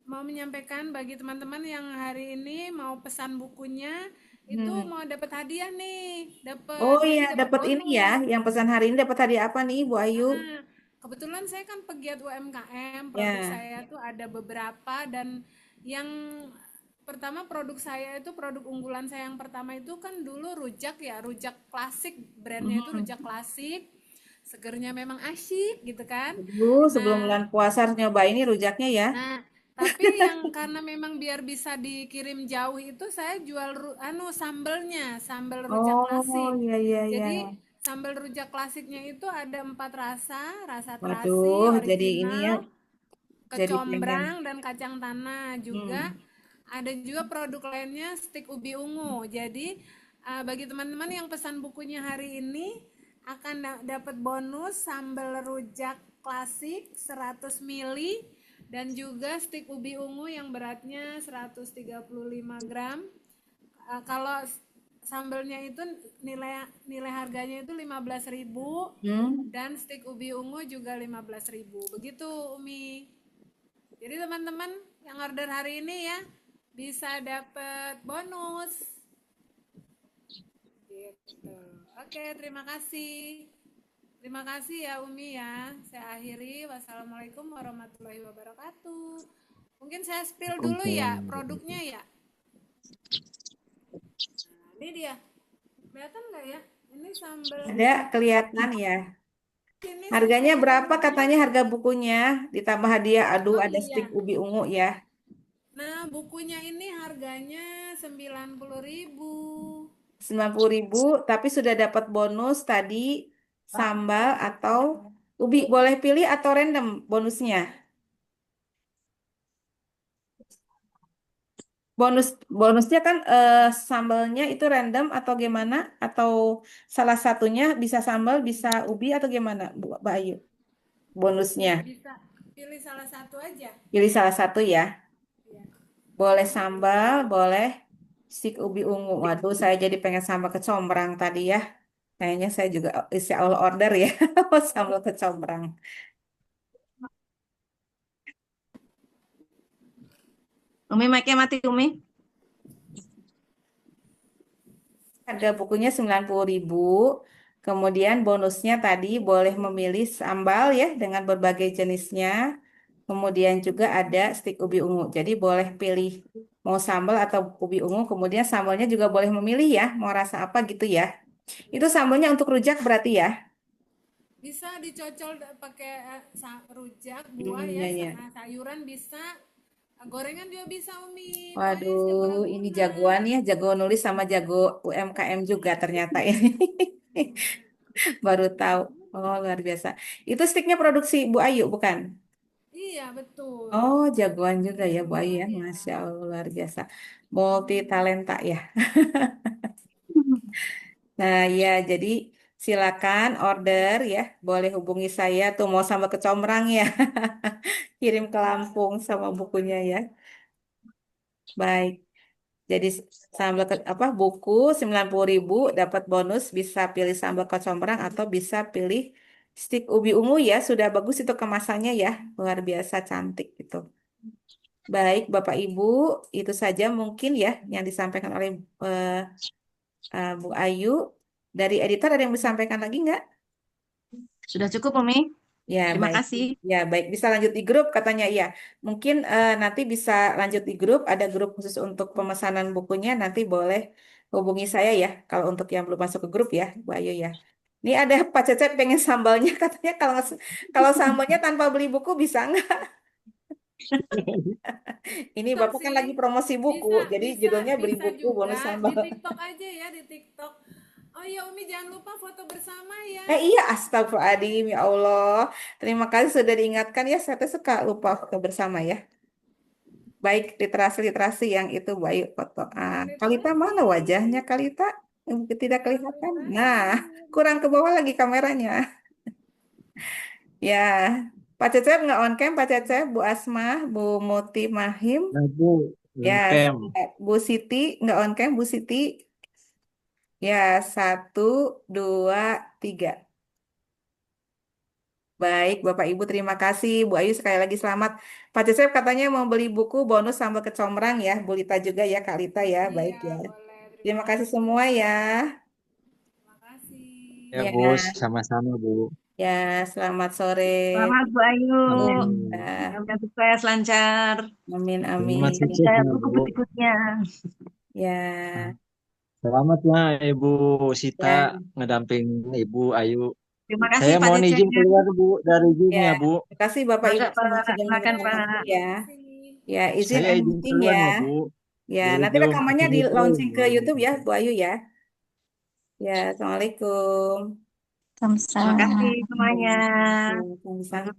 mau menyampaikan bagi teman-teman yang hari ini mau pesan bukunya itu Hmm. mau dapat hadiah nih, Oh dapat iya, jadi dapat dapat ini ya. bonus. Yang pesan hari ini dapat hadiah apa nih, Bu Ayu? Nah, kebetulan saya kan pegiat UMKM, produk Ya. saya tuh ada beberapa dan yang pertama produk saya itu produk unggulan saya yang pertama itu kan dulu rujak ya, rujak klasik, brandnya itu Hmm. rujak klasik, segernya memang asyik gitu kan. Aduh, sebelum Nah, bulan puasa harus nyoba ini rujaknya ya. Nah, tapi yang karena memang biar bisa dikirim jauh itu saya jual sambelnya, sambel rujak Oh, klasik. iya, iya, iya. Jadi sambal rujak klasiknya itu ada 4 rasa, rasa terasi, Waduh, jadi ini ya, original, jadi pengen. kecombrang, dan kacang tanah. Juga Hmm. ada juga produk lainnya stik ubi ungu. Jadi bagi teman-teman yang pesan bukunya hari ini akan dapat bonus sambal rujak klasik 100 mili dan juga stik ubi ungu yang beratnya 135 gram. Kalau sambelnya itu nilai nilai harganya itu 15.000 Hmm. dan stik ubi ungu juga 15.000. Begitu Umi. Jadi teman-teman yang order hari ini ya bisa dapat bonus. Gitu. Oke, terima kasih. Terima kasih ya Umi ya. Saya akhiri. Wassalamualaikum warahmatullahi wabarakatuh. Mungkin saya spill dulu ya produknya ya. Nah, ini dia. Kelihatan nggak ya? Ini sambal. Ada kelihatan ya. Ini Harganya stik berapa ubinya. katanya harga bukunya? Ditambah hadiah, aduh Oh ada stik iya. ubi ungu ya. Nah, bukunya ini harganya 90.000. 90.000, tapi sudah dapat bonus tadi sambal atau ubi. Boleh pilih atau random bonusnya? Bonusnya kan sambalnya itu random atau gimana? Atau salah satunya bisa sambal, bisa ubi atau gimana, Bu Bayu? Bonusnya. Bisa pilih salah satu aja. Pilih salah satu ya. Ya. Boleh sambal, boleh stik ubi ungu. Waduh, saya jadi pengen sambal kecombrang tadi ya. Kayaknya saya juga isi all order ya. Sambal kecombrang. Umi, mic-nya mati, Umi. Harga bukunya 90.000. Kemudian bonusnya tadi boleh memilih sambal ya dengan berbagai jenisnya. Kemudian juga ada stik ubi ungu. Jadi boleh pilih mau sambal atau ubi ungu. Kemudian sambalnya juga boleh memilih ya, mau rasa apa gitu ya. Itu sambalnya untuk rujak berarti ya. Bisa dicocol pakai rujak, buah ya, Iya, iya. sayuran bisa, gorengan juga bisa Umi. Pokoknya siapa Waduh, ini guna. jagoan ya, jago nulis sama jago UMKM juga ternyata ini. Baru tahu. Oh, luar biasa. Itu stiknya produksi Bu Ayu, bukan? Iya, betul. Oh, jagoan juga ya Bu Ayu Jagoan ya. ya. Masya Allah, luar biasa. Multi talenta ya. Nah, ya, jadi silakan order ya. Boleh hubungi saya tuh mau sambal kecombrang ya. Kirim ke Lampung sama bukunya ya. Baik. Jadi sambal apa buku 90.000 dapat bonus bisa pilih sambal kecombrang atau bisa pilih stik ubi ungu ya. Sudah bagus itu kemasannya ya. Luar biasa cantik gitu. Baik, Bapak Ibu, itu saja mungkin ya yang disampaikan oleh eh, Bu Ayu. Dari editor ada yang disampaikan lagi nggak? Sudah cukup, Umi. Ya, Terima baik. kasih. Ya, baik. Bisa lanjut di grup katanya. Ya, mungkin nanti bisa lanjut di grup. Ada grup khusus untuk pemesanan bukunya. Nanti boleh hubungi saya ya. Kalau untuk yang belum masuk ke grup ya, Bu Ayu ya. Ini ada Pak Cecep pengen sambalnya katanya kalau sambalnya tanpa beli buku bisa nggak? Ini TikTok Bapak kan sih. lagi promosi buku, Bisa, jadi bisa, judulnya beli bisa buku bonus juga. Di sambal. TikTok aja ya, di TikTok. Oh ya Umi, jangan lupa foto bersama ya. Iya, astagfirullahaladzim, ya Allah. Terima kasih sudah diingatkan ya, saya tuh suka lupa foto bersama ya. Baik, literasi-literasi yang itu baik foto. Kalita mana Literasi. wajahnya Kalita? Tidak kelihatan. Nah, Literasi. kurang ke bawah lagi kameranya. Ya, Pak Cecep nggak on cam, Pak Cecep, Bu Asma, Bu Muti Mahim. Nah, Bu, Ya, Kem. Bu Siti nggak on cam, Bu Siti. Ya, 1, 2, 3. Baik, Bapak Ibu terima kasih. Bu Ayu sekali lagi selamat. Pak Cecep katanya mau beli buku bonus sambal kecombrang ya. Bu Lita juga ya, Kak Lita ya. Baik Iya, ya. boleh. Terima Terima kasih kasih. semua ya. Terima kasih. Ya, Ya, Bu, sama-sama, Bu. ya, selamat sore. Selamat, Bu Ayu. Amin. Ya, Mudah sukses, lancar. amin, Selamat amin. sukses, Saya ya, buku Bu. berikutnya. Ya, Selamat ya, Ibu Sita, ya, ngedamping Ibu Ayu. Terima kasih, Saya Pak mohon Cecep. izin keluar, Bu, dari Zoom ya. ya, Bu. Terima kasih Bapak Ibu Masa, semua Pak. sudah Silakan, menyempatkan waktu Pak. ya. Terima kasih. Ya, izin Saya end izin meeting keluar ya. ya, Bu. Ya, Dari nanti Zoom. rekamannya di Assalamualaikum launching ke YouTube ya, warahmatullahi Bu Ayu ya. Ya, Assalamualaikum. Terima Sama-sama. kasih semuanya. Ya, Selamat sukses.